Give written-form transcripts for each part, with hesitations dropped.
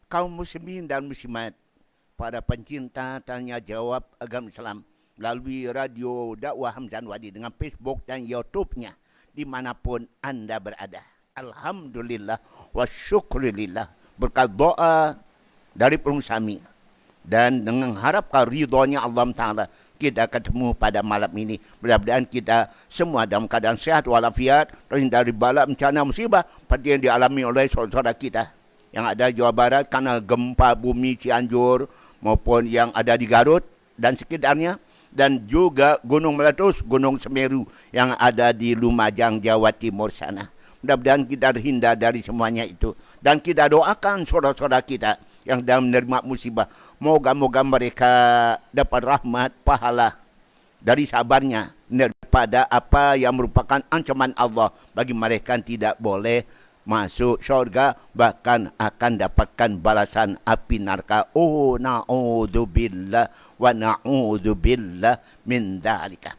kaum muslimin dan muslimat, para pencinta tanya jawab agama Islam melalui radio dakwah Hamzah Wadi dengan Facebook dan YouTube-nya dimanapun anda berada. Alhamdulillah wa syukurillah, berkat doa dari pengusaha dan dengan harapkan ridhonya Allah Ta'ala kita ketemu pada malam ini. Mudah-mudahan kita semua dalam keadaan sehat walafiat, terhindar dari bala bencana musibah seperti yang dialami oleh saudara kita yang ada di Jawa Barat karena gempa bumi Cianjur maupun yang ada di Garut dan sekitarnya, dan juga gunung meletus, gunung Semeru yang ada di Lumajang, Jawa Timur sana. Mudah-mudahan kita terhindar dari semuanya itu. Dan kita doakan saudara-saudara kita yang sedang menerima musibah. Moga-moga mereka dapat rahmat, pahala dari sabarnya daripada apa yang merupakan ancaman Allah bagi mereka yang tidak boleh masuk syurga, bahkan akan dapatkan balasan api neraka. Oh, na'udzubillah wa na'udzubillah min dzalika.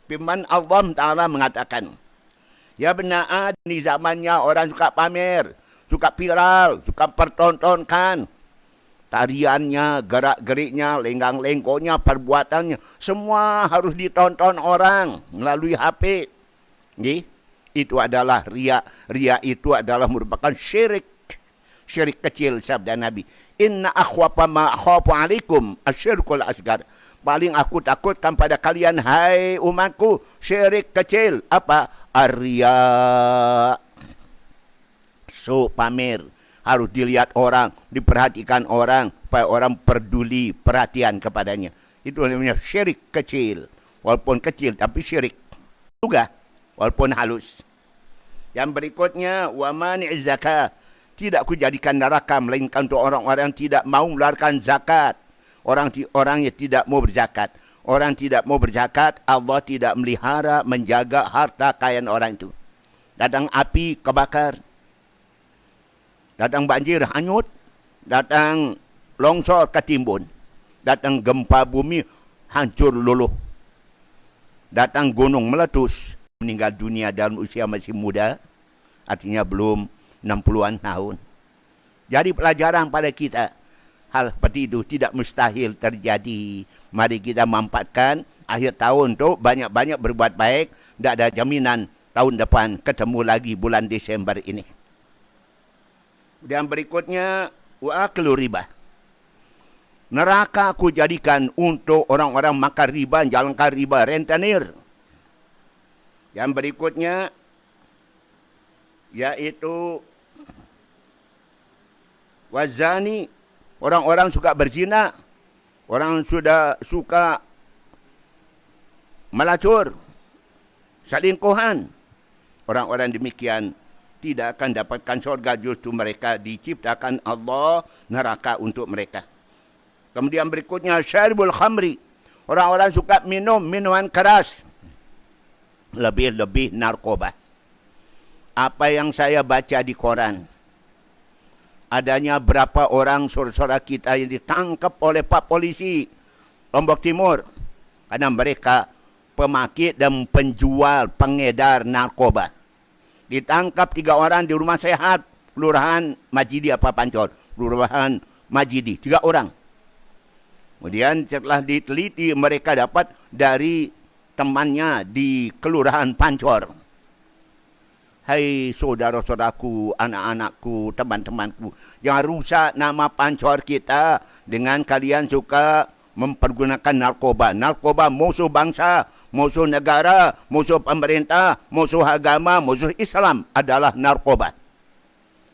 Firman Allah Ta'ala mengatakan, ya benar, di zamannya orang suka pamer, suka viral, suka pertontonkan tariannya, gerak-geriknya, lenggang-lengkonya, perbuatannya, semua harus ditonton orang melalui HP. Nggih? Itu adalah riya. Riya itu adalah merupakan syirik. Syirik kecil, sabda Nabi. Inna akhwafa ma akhafu alaikum asyirkul asgar. Paling aku takutkan pada kalian, hai umatku, syirik kecil. Apa? Ar-riya. So, pamer. Harus dilihat orang, diperhatikan orang, supaya orang peduli, perhatian kepadanya. Itu namanya syirik kecil. Walaupun kecil, tapi syirik juga, walaupun halus. Yang berikutnya, wa mani'iz zakat. Tidak kujadikan neraka melainkan untuk orang-orang yang tidak mau mengeluarkan zakat. Orang yang tidak mau berzakat. Orang tidak mau berzakat, Allah tidak melihara, menjaga harta kekayaan orang itu. Datang api, kebakar. Datang banjir, hanyut. Datang longsor, ketimbun. Datang gempa bumi, hancur luluh. Datang gunung meletus, meninggal dunia dalam usia masih muda, artinya belum 60-an tahun. Jadi pelajaran pada kita, hal seperti itu tidak mustahil terjadi. Mari kita manfaatkan akhir tahun tu banyak-banyak berbuat baik. Tidak ada jaminan tahun depan ketemu lagi bulan Desember ini. Dan berikutnya, wa aklu riba. Neraka aku jadikan untuk orang-orang makan riba, jalankan riba, rentenir. Yang berikutnya, yaitu wazani. Orang-orang suka berzina. Orang sudah suka melacur, selingkuhan. Orang-orang demikian tidak akan dapatkan syurga, justru mereka diciptakan Allah neraka untuk mereka. Kemudian berikutnya, syaribul khamri. Orang-orang suka minum minuman keras. Lebih-lebih narkoba. Apa yang saya baca di koran, adanya berapa orang saudara-saudara kita yang ditangkap oleh Pak Polisi Lombok Timur karena mereka pemakit dan penjual, pengedar narkoba. Ditangkap 3 orang di rumah sehat, Kelurahan Majidi apa Pancor, Kelurahan Majidi, 3 orang. Kemudian setelah diteliti, mereka dapat dari temannya di Kelurahan Pancor. Hai saudara-saudaraku, anak-anakku, teman-temanku, jangan rusak nama Pancor kita dengan kalian suka mempergunakan narkoba. Narkoba musuh bangsa, musuh negara, musuh pemerintah, musuh agama, musuh Islam adalah narkoba.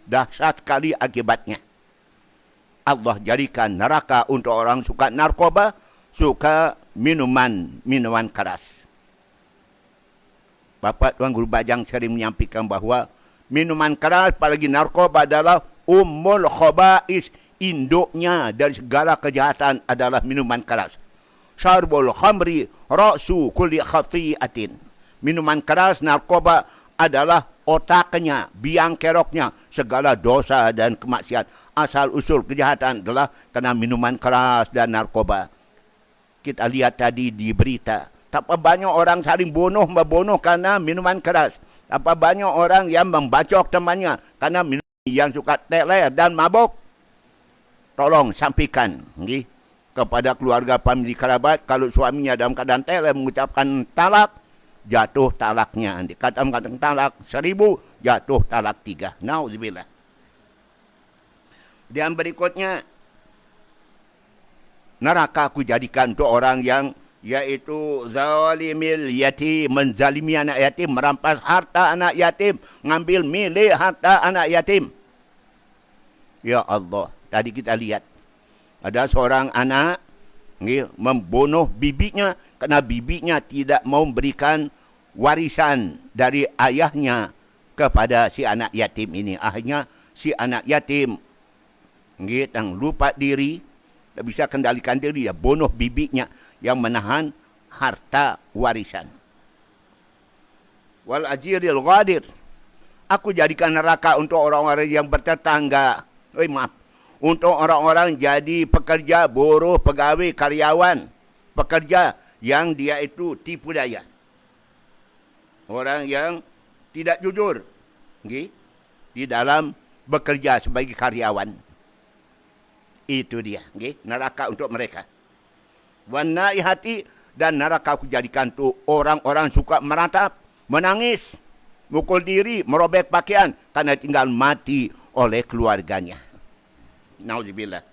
Dahsyat sekali akibatnya. Allah jadikan neraka untuk orang suka narkoba, suka minuman keras. Bapak Tuan Guru Bajang sering menyampaikan bahawa minuman keras, apalagi narkoba, adalah ummul khaba'is. Induknya dari segala kejahatan adalah minuman keras. Syarbul khamri ra'su kulli khafi'atin. Minuman keras, narkoba, adalah otaknya, biang keroknya segala dosa dan kemaksiatan. Asal usul kejahatan adalah karena minuman keras dan narkoba. Kita lihat tadi di berita, tak banyak orang saling membunuh karena minuman keras. Tak banyak orang yang membacok temannya karena minuman yang suka teler dan mabuk. tolong sampaikan kepada keluarga famili kerabat, kalau suaminya dalam keadaan telah mengucapkan talak, jatuh talaknya. Kata-kata talak 1000, jatuh talak 3. Nauzubillah. Dan berikutnya, neraka aku jadikan untuk orang yang yaitu zalimil yatim, menzalimi anak yatim, merampas harta anak yatim, ngambil milik harta anak yatim. Ya Allah, tadi kita lihat ada seorang anak membunuh bibinya kerana bibinya tidak mau memberikan warisan dari ayahnya kepada si anak yatim ini. Akhirnya si anak yatim yang lupa diri, tak bisa kendalikan diri, dia bunuh bibinya yang menahan harta warisan. Wal ajiril ghadir, aku jadikan neraka untuk orang-orang yang bertetangga. Untuk orang-orang jadi pekerja, buruh, pegawai, karyawan, pekerja yang dia itu tipu daya. Orang yang tidak jujur di dalam bekerja sebagai karyawan. Itu dia, neraka untuk mereka. Wanai hati, dan neraka aku jadikan tu orang-orang suka meratap, menangis, mukul diri, merobek pakaian karena tinggal mati oleh keluarganya. Nauzubillah.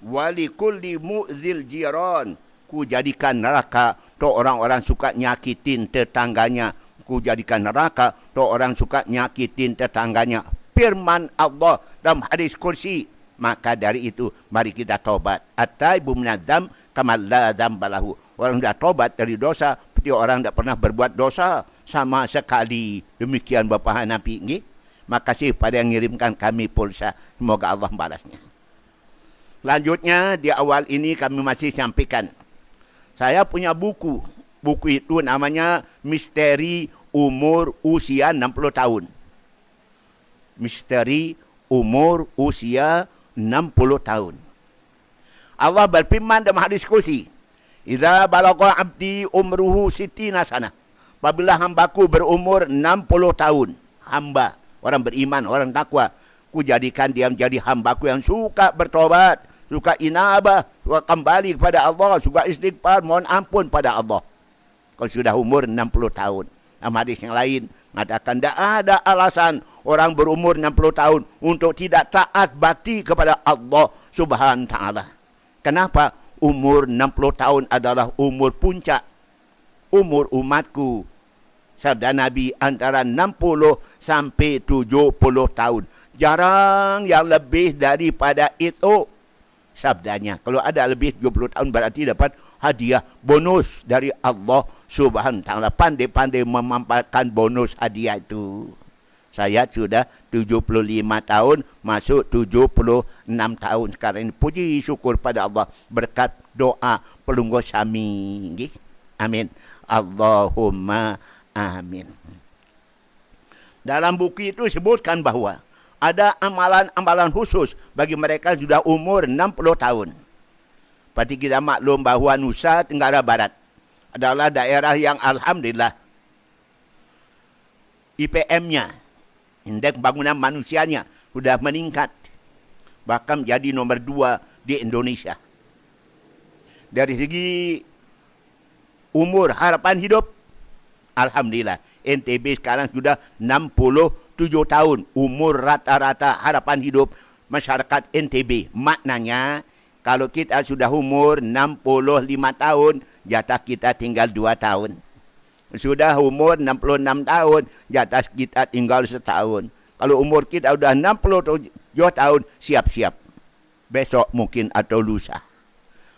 Walikulli mu'zil jiran, ku jadikan neraka untuk orang-orang suka nyakitin tetangganya. Ku jadikan neraka untuk orang suka nyakitin tetangganya. Firman Allah dalam hadis kursi. Maka dari itu, mari kita taubat. At-taibu minadz-dzam kama la dzambalahu. Orang sudah taubat dari dosa seperti orang tidak pernah berbuat dosa sama sekali. Demikian Bapa Hanafi. Makasih pada yang mengirimkan kami pulsa. Semoga Allah membalasnya. Selanjutnya, di awal ini kami masih sampaikan. Saya punya buku. Buku itu namanya Misteri Umur Usia 60 Tahun. Misteri Umur Usia 60 tahun. Allah berfirman dalam hadis kursi, "Idza balagha 'abdi umruhu 60 sanah." Apabila hambaku berumur 60 tahun, hamba, orang beriman, orang takwa, ku jadikan dia menjadi hambaku yang suka bertobat, suka inabah, suka kembali kepada Allah, suka istighfar, mohon ampun pada Allah. Kalau sudah umur 60 tahun. Dalam hadis yang lain mengatakan tidak ada alasan orang berumur 60 tahun untuk tidak taat bakti kepada Allah Subhanahu Taala. Kenapa? Umur 60 tahun adalah umur puncak umur umatku. Sabda Nabi antara 60 sampai 70 tahun. Jarang yang lebih daripada itu. Sabdanya. Kalau ada lebih 70 tahun berarti dapat hadiah bonus dari Allah Subhanahu Wa Taala. Pandai-pandai memanfaatkan bonus hadiah itu. Saya sudah 75 tahun, masuk 76 tahun sekarang ini. Puji syukur pada Allah berkat doa pelunggu kami. Amin. Allahumma amin. Dalam buku itu sebutkan bahawa ada amalan-amalan khusus bagi mereka sudah umur 60 tahun. Seperti kita maklum bahawa Nusa Tenggara Barat adalah daerah yang alhamdulillah IPM-nya, indeks pembangunan manusianya, sudah meningkat. Bahkan menjadi nomor 2 di Indonesia. Dari segi umur harapan hidup, alhamdulillah, NTB sekarang sudah 67 tahun. Umur rata-rata harapan hidup masyarakat NTB. Maknanya, kalau kita sudah umur 65 tahun, jatah kita tinggal 2 tahun. Sudah umur 66 tahun, jatah kita tinggal 1 tahun. Kalau umur kita sudah 67 tahun, siap-siap. Besok mungkin atau lusa.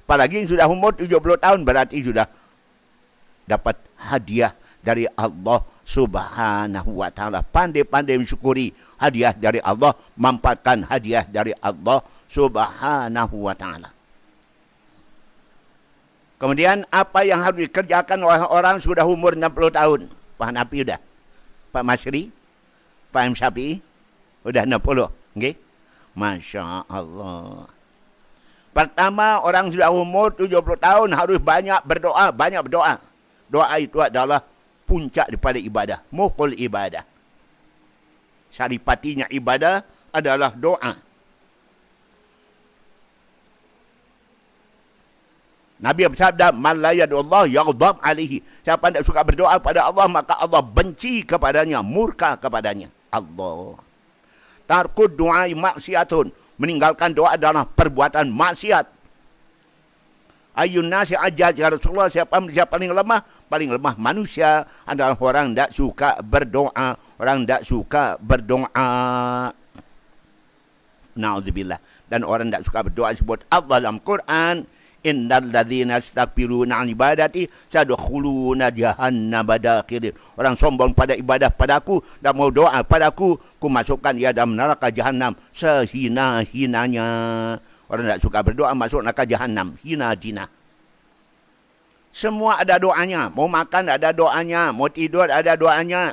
Apalagi yang sudah umur 70 tahun, berarti sudah dapat hadiah dari Allah Subhanahu Wa Taala. Pandai-pandai mensyukuri hadiah dari Allah, manfaatkan hadiah dari Allah Subhanahu Wa Taala. Kemudian apa yang harus dikerjakan oleh orang sudah umur 60 tahun? Pak Hanafi sudah, Pak Masri, Pak M. Syafi'i sudah 60. Okay? Masya Allah. Pertama, orang sudah umur 70 tahun harus banyak berdoa, banyak berdoa. Doa itu adalah puncak daripada ibadah, mukul ibadah. Saripatinya ibadah adalah doa. Nabi bersabda, "Man la yad'ullah yaghdab alaihi." Siapa tidak suka berdoa pada Allah, maka Allah benci kepadanya, murka kepadanya. Allah. Tarkud du'a maksiatun. Meninggalkan doa adalah perbuatan maksiat. Ayun nasi ajaj ya Rasulullah, siapa paling lemah? Paling lemah manusia adalah orang tidak suka berdoa. Orang tidak suka berdoa. Na'udzubillah. Dan orang tidak suka berdoa sebut Allah dalam Quran, innal ladzina yastakbiruna 'an ibadati sadkhuluna jahannama dakhirin. Orang sombong pada ibadah padaku dan mau doa padaku, ku masukkan ia dalam neraka jahanam sehina-hinanya. Orang tidak suka berdoa masuk neraka jahanam, hina dina. Semua ada doanya. Mau makan ada doanya, mau tidur ada doanya.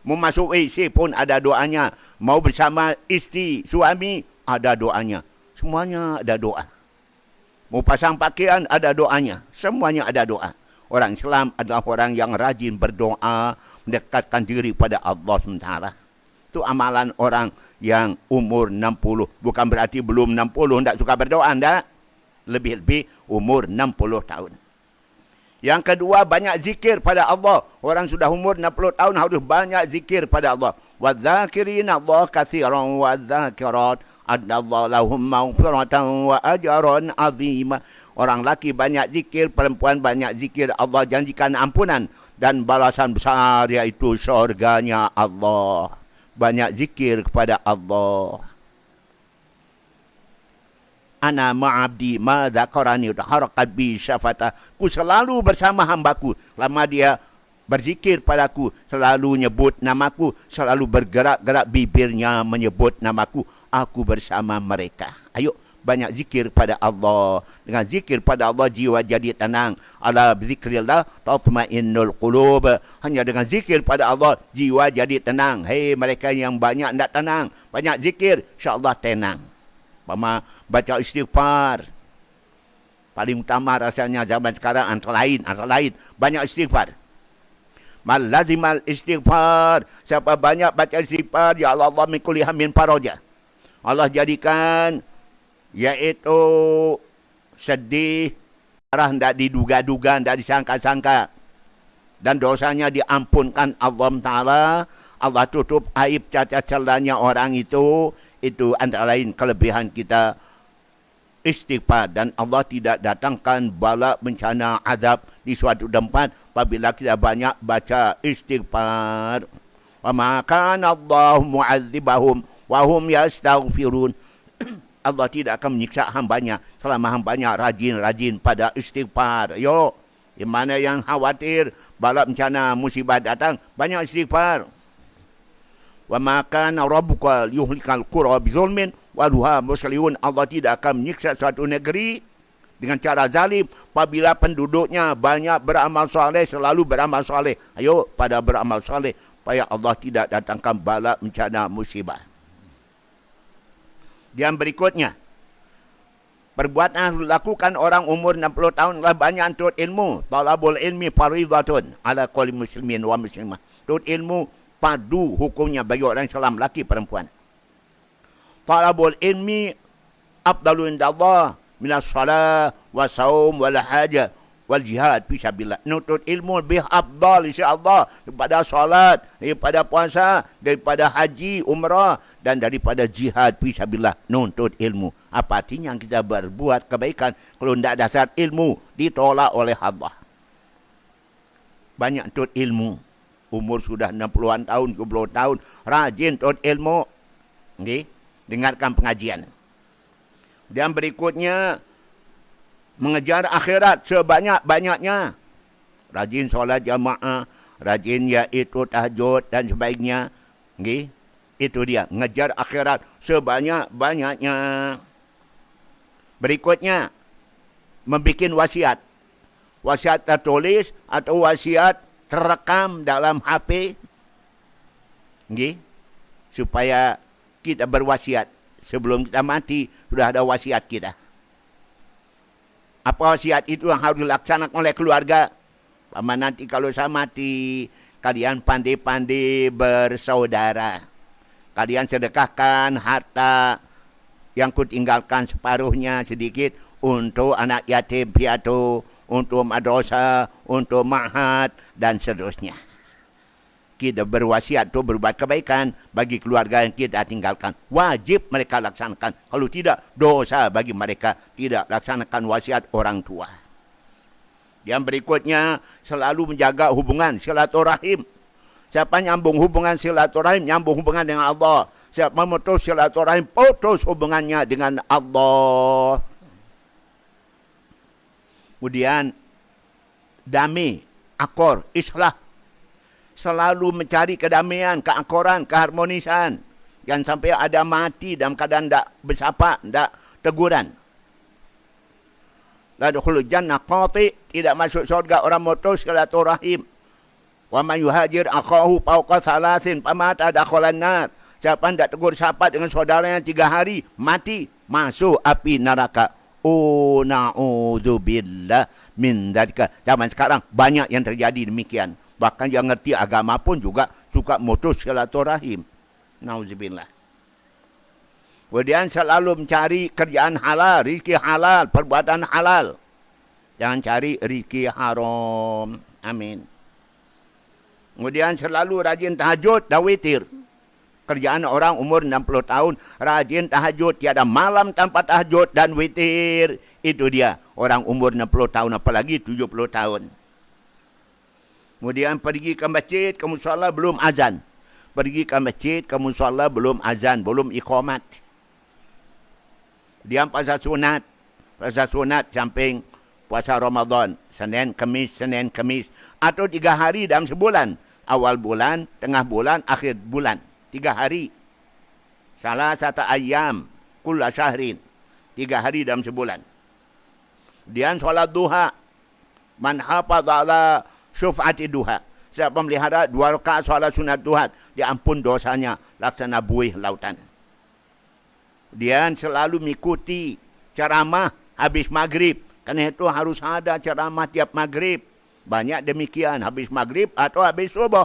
Mau masuk WC pun ada doanya. Mau bersama isteri, suami ada doanya. Semuanya ada doa. Mau pasang pakaian ada doanya. Semuanya ada doa. Orang Islam adalah orang yang rajin berdoa, mendekatkan diri pada Allah SWT. Itu amalan orang yang umur 60. Bukan berarti belum 60 tidak suka berdoa, tidak. Lebih-lebih umur 60 tahun. Yang kedua, banyak zikir pada Allah. Orang sudah umur 60 tahun harus banyak zikir pada Allah. Wadzakirina Allah katsiran wadzakirat adallahu lahum maghfiratan wa ajran azima. Orang laki banyak zikir, perempuan banyak zikir. Allah janjikan ampunan dan balasan besar, yaitu syurganya Allah. Banyak zikir kepada Allah. Ana ma'abdi ma dzakarani harakat bi syafata. Ku selalu bersama hambaku selama dia berzikir padaku, selalu nyebut namaku, selalu bergerak-gerak bibirnya menyebut namaku, aku bersama mereka. Ayo banyak zikir pada Allah. Dengan zikir pada Allah jiwa jadi tenang. Ala bizikrillah tatmainnul qulub. Hanya dengan zikir pada Allah jiwa jadi tenang. Hei mereka yang banyak tidak tenang, banyak zikir, insya-Allah tenang. Baca istighfar. Paling utama rasanya zaman sekarang antara lain banyak istighfar. Mal lazimal istighfar. Siapa banyak baca istighfar, ya Allah min kulli hammin faraja. Allah jadikan yaitu sedih, marah tidak diduga-duga, tidak disangka-sangka. Dan dosanya diampunkan Allah Ta'ala. Allah tutup aib cacat celanya orang itu. Itu antara lain kelebihan kita istighfar. Dan Allah tidak datangkan bala bencana azab di suatu tempat apabila kita banyak baca istighfar. Wa ma kana Allahu mu'adzibahum wa hum yastaghfirun. Allah tidak akan menyiksa hambanya selama hambanya rajin-rajin pada istighfar. Yo, di mana yang khawatir bala bencana musibah datang, banyak istighfar. Wa ma kana rabbuka yuhlikal qura bizulmin wa duha muslihun. Allah tidak akan menyiksa suatu negeri dengan cara zalim apabila penduduknya banyak beramal soleh, selalu beramal soleh. Ayo pada beramal soleh supaya Allah tidak datangkan bala bencana musibah. Yang berikutnya, perbuatan yang dilakukan orang umur 60 tahun adalah banyak tuntut ilmu. Talabul ilmi fardhatun ala kulli muslimin wa muslimah. Tuntut ilmu padu hukumnya bagi orang Islam, laki perempuan. Talabul ilmi afdalu indallah minas salat wa saum wal hajah wal jihad fi sabilillah. Nuntut ilmu lebih afdal insya-Allah daripada salat, daripada puasa, daripada haji, umrah dan daripada jihad fi sabilillah. Nuntut ilmu. Apa artinya kita berbuat kebaikan kalau tidak dasar ilmu, ditolak oleh Allah. Banyak nuntut ilmu. Umur sudah 60-an tahun, 70 tahun, rajin tuntut ilmu. Okay? Dengarkan pengajian. Dan berikutnya, mengejar akhirat sebanyak-banyaknya. Rajin solat jamaah, rajin yaitu tahajud dan sebagainya. Okay? Itu dia, mengejar akhirat sebanyak-banyaknya. Berikutnya, membikin wasiat. Wasiat tertulis atau wasiat terekam dalam HP. Okay? Supaya kita berwasiat. Sebelum kita mati, sudah ada wasiat kita. Apa wasiat itu yang harus dilaksanakan oleh keluarga? Paman, nanti kalau saya mati, kalian pandai-pandai bersaudara. Kalian sedekahkan harta yang ku tinggalkan separuhnya sedikit untuk anak yatim piatu, untuk madrasah, untuk ma'had dan seterusnya. Kita berwasiat untuk berbuat kebaikan bagi keluarga yang kita tinggalkan. Wajib mereka laksanakan. Kalau tidak, dosa bagi mereka tidak laksanakan wasiat orang tua. Yang berikutnya, selalu menjaga hubungan silaturahim. Siapa nyambung hubungan silaturahim, nyambung hubungan dengan Allah. Siapa memutus silaturahim, putus hubungannya dengan Allah. Kemudian, damai, akor, islah. Selalu mencari kedamaian, keakoran, keharmonisan. Jangan sampai ada mati dalam keadaan tak bersapa, tak teguran. La dukhulul jannah qati, tidak masuk syurga orang mutus silaturahim. Wa man yuhajir akhahu fawqa salasin famata dakhalan nar. Siapa hendak tegur sapa dengan saudaranya 3 hari, mati, masuk api neraka. Oh, na'udzubillah min dzalika. Zaman sekarang banyak yang terjadi demikian. Bahkan yang ngerti agama pun juga suka mutus silaturahim. Nauzubillah. Kemudian selalu mencari kerjaan halal, rezeki halal, perbuatan halal. Jangan cari rezeki haram. Amin. Kemudian selalu rajin tahajud dan witir. Kerjaan orang umur 60 tahun, rajin tahajud, tiada malam tanpa tahajud dan witir. Itu dia, orang umur 60 tahun, apalagi 70 tahun. Kemudian pergi ke masjid, ke musalla belum azan. Pergi ke masjid, ke musalla belum azan, belum iqamat. Dia puasa sunat. Puasa sunat samping puasa Ramadan. Senin, Kamis. Atau 3 hari dalam sebulan. Awal bulan, tengah bulan, akhir bulan. 3 hari. Salah satu ayam. Kulla syahrin. 3 hari dalam sebulan. Kemudian solat duha. Man hafadha ala syuf'ati duha. Siapa melihara 2 rakaat solat sunat duha, diampun dosanya laksana buih lautan. Kemudian selalu mengikuti ceramah habis maghrib. Karena itu harus ada ceramah tiap maghrib. Banyak demikian, habis maghrib atau habis subuh.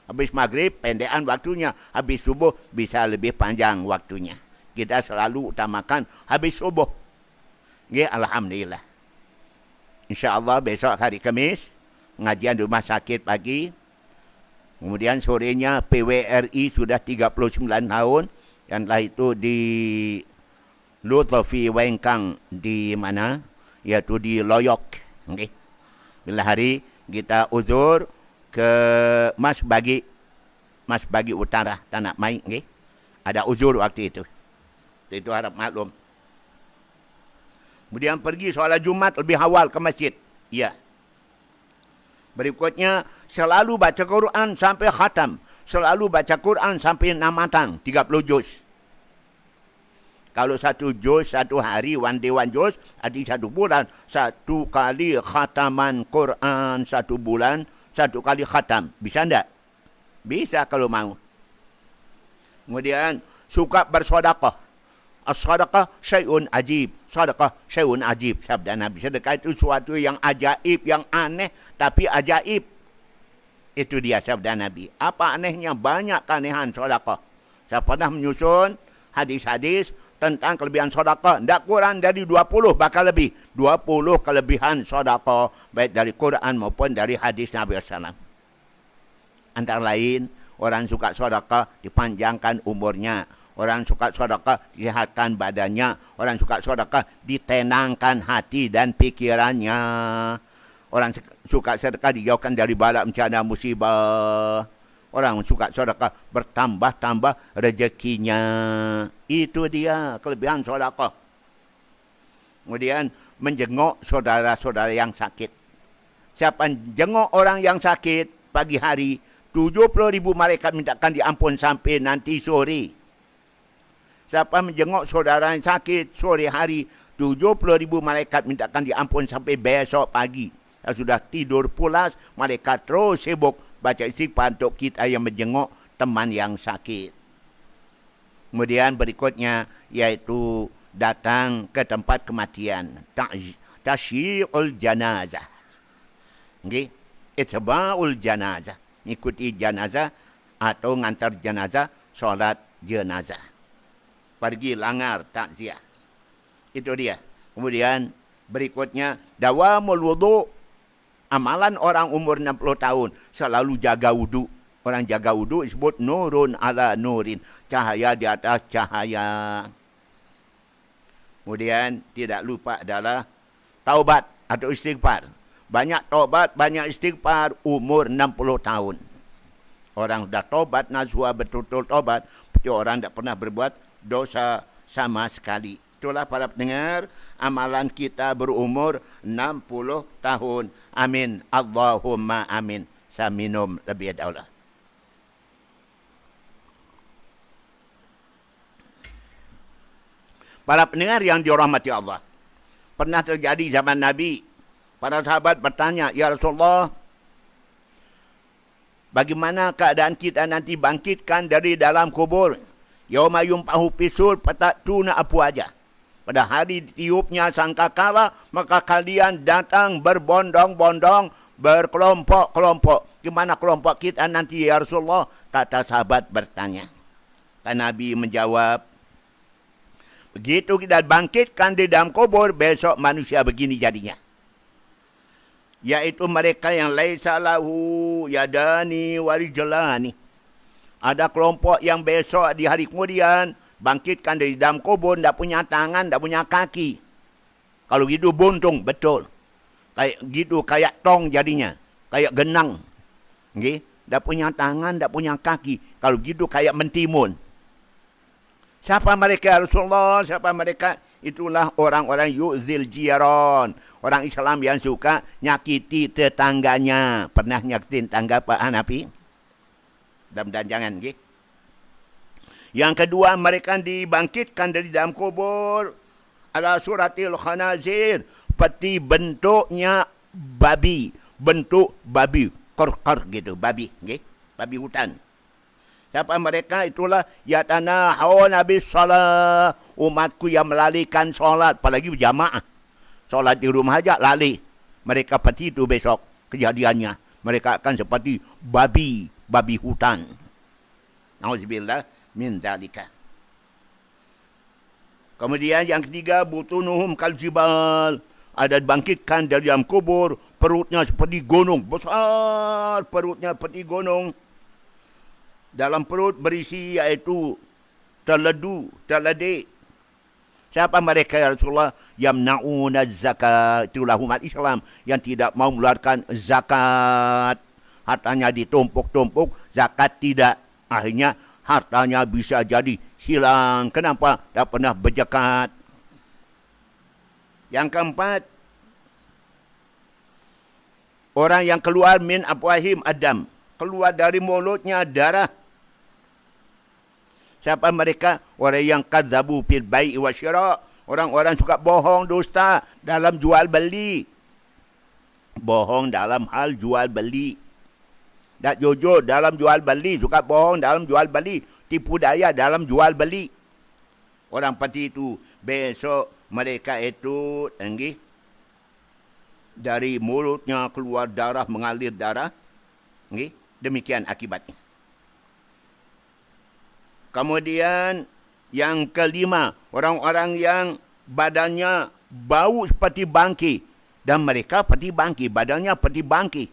Habis maghrib pendekan waktunya, habis subuh bisa lebih panjang waktunya. Kita selalu utamakan habis subuh. Ya, alhamdulillah. InsyaAllah besok hari Kamis, pengajian rumah sakit pagi. Kemudian sorenya PWRI sudah 39 tahun. Yang lain itu di Lutfi Wengkang di mana? Iaitu di Loyok. Okay. Bila hari kita uzur ke Mas Bagi Utara, Tanah Mai. Okay. Ada uzur waktu itu. Itu harap maklum. Kemudian pergi solat Jumat lebih awal ke masjid. Ya. Berikutnya, selalu baca Quran sampai khatam. Selalu baca Quran sampai 6 matang, 30 juz. Kalau 1 juz, 1 hari, 1 day 1 juz, arti 1 bulan. 1 kali khataman Quran 1 bulan, 1 kali khatam. Bisa enggak? Bisa kalau mau. Kemudian, suka bersedekah. As-sadaqah syai'un ajib. Sadaqah syai'un ajib. Sabda Nabi. Sedekah itu suatu yang ajaib, yang aneh, tapi ajaib. Itu dia sabda Nabi. Apa anehnya? Banyak keanehan sedekah. Saya pernah menyusun hadis-hadis tentang kelebihan sedekah. Tidak kurang dari 20, bahkan lebih. 20 kelebihan sedekah. Baik dari Quran maupun dari hadis Nabi SAW. Antara lain, orang suka sedekah dipanjangkan umurnya. Orang suka sedekah disehatkan badannya. Orang suka sedekah ditenangkan hati dan pikirannya. Orang suka sedekah dijauhkan dari bala bencana musibah. Orang suka sedekah bertambah-tambah rezekinya. Itu dia kelebihan sedekah. Kemudian menjenguk saudara-saudara yang sakit. Siapa jenguk orang yang sakit pagi hari, 70,000 malaikat mintakan diampun sampai nanti sore. Siapa menjenguk saudara yang sakit sore hari, 70,000 malaikat mintakan diampun sampai besok pagi. Sudah tidur pulas, malaikat terus sibuk baca istighfar untuk kita yang menjenguk teman yang sakit. Kemudian berikutnya yaitu datang ke tempat kematian. Tasyi'ul janazah. Okay? Itba'ul janazah. Ikuti janazah atau ngantar janazah, solat jenazah. pergi langgar takziah. Itu dia. Kemudian berikutnya, dawamul wudu. Amalan orang umur 60 tahun selalu jaga wudu. Orang jaga wudu disebut nurun ala nurin. Cahaya di atas cahaya. Kemudian tidak lupa adalah taubat atau istighfar. Banyak taubat, banyak istighfar umur 60 tahun. Orang dah taubat, nazwa betul-betul taubat. Berarti orang tak pernah berbuat dosa sama sekali. Itulah para pendengar, amalan kita berumur 60 tahun. Amin. Allahumma amin. Saya minum lebih dahulu. Para pendengar yang dirahmati Allah. Pernah terjadi zaman Nabi. Para sahabat bertanya, Ya Rasulullah, bagaimana keadaan kita nanti bangkitkan dari dalam kubur? Yauma yumpahu pisul patatuna apu aja. Pada hari tiupnya sangkakala, maka kalian datang berbondong-bondong, berkelompok-kelompok. Gimana kelompok kita nanti ya Rasulullah? Kata sahabat bertanya. Dan Nabi menjawab, begitu kita bangkitkan di dalam kubur, besok manusia begini jadinya. Yaitu mereka yang laisa lahu yadani warijlani. Ada kelompok yang besok di hari kemudian bangkitkan dari dalam kubur, tak punya tangan, tak punya kaki. Kalau gitu buntung, betul. Kayak gitu, kayak tong jadinya. Kayak genang. Okay? Tak punya tangan, tak punya kaki. Kalau gitu kayak mentimun. Siapa mereka Rasulullah? Siapa mereka? Itulah orang-orang yu'zil jiran. Orang Islam yang suka nyakiti tetangganya. Pernah nyakitin tangga Pak Hanafi? Dan jangan, okay? Yang kedua, mereka dibangkitkan dari dalam kubur ala suratil khanazir, seperti bentuknya babi, bentuk babi, kor-kor gitu, babi, okay? Babi hutan. Siapa mereka? Itulah yatanahuna bis salat, umatku yang melalikan solat, apalagi berjamaah. Solat di rumah aja lali. Mereka seperti itu besok kejadiannya. Mereka akan seperti babi, babi hutan. Nauzubillah min zalika. Kemudian yang ketiga, butunuhum kal jibal. Ada dibangkitkan dari dalam kubur, perutnya seperti gunung, besar perutnya seperti gunung. Dalam perut berisi iaitu teledu, telede. Siapa mereka ya Rasulullah? Yamna'una zakat. Itulah umat Islam yang tidak mau mengeluarkan zakat. Hartanya ditumpuk-tumpuk, zakat tidak. Akhirnya hartanya bisa jadi hilang. Kenapa? Tak pernah berzakat. Yang keempat, orang yang keluar min afwahim adam. Keluar dari mulutnya darah. Siapa mereka? Orang yang kadzabu fil bai'i wa syira'. Orang-orang suka bohong, dusta dalam jual beli. Bohong dalam hal jual beli. Tak jujur dalam jual beli, suka bohong dalam jual beli, tipu daya dalam jual beli. Orang seperti itu, besok mereka itu tinggi dari mulutnya keluar darah, mengalir darah. Demikian akibatnya. Kemudian yang kelima, orang-orang yang badannya bau seperti bangkai. Dan mereka seperti bangkai, badannya seperti bangkai.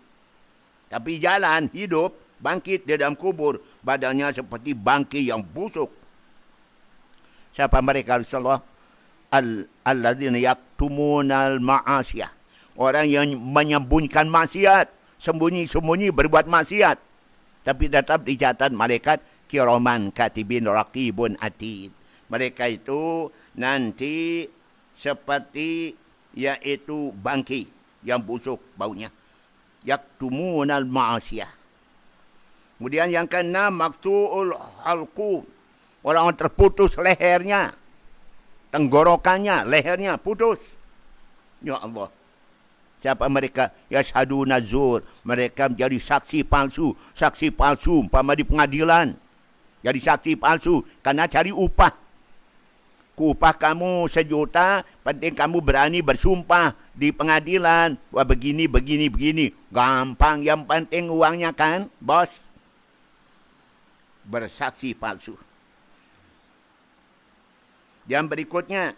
Tapi jalan, hidup, bangkit di dalam kubur, badannya seperti bangkai yang busuk. Siapa mereka Rasulullah? Alladzina yaktumunal ma'asiyah. Orang yang menyembunyikan maksiat, sembunyi-sembunyi berbuat maksiat. Tapi tetap dicatat malaikat kiraman katibin raqibun atid. Mereka itu nanti seperti yaitu bangkai yang busuk baunya. Yaktumunal ma'asiyah. Kemudian yang keenam, maktu'ul halqu. Orang terputus lehernya, tenggorokannya, lehernya putus. Ya Allah. Siapa mereka? Yashhaduna zur. Mereka menjadi saksi palsu. Saksi palsu umpama di pengadilan. Jadi saksi palsu karena cari upah. Upah kamu 1 juta, penting kamu berani bersumpah di pengadilan. Wah begini, begini, begini. Gampang, yang penting uangnya kan, bos. Bersaksi palsu. Yang berikutnya,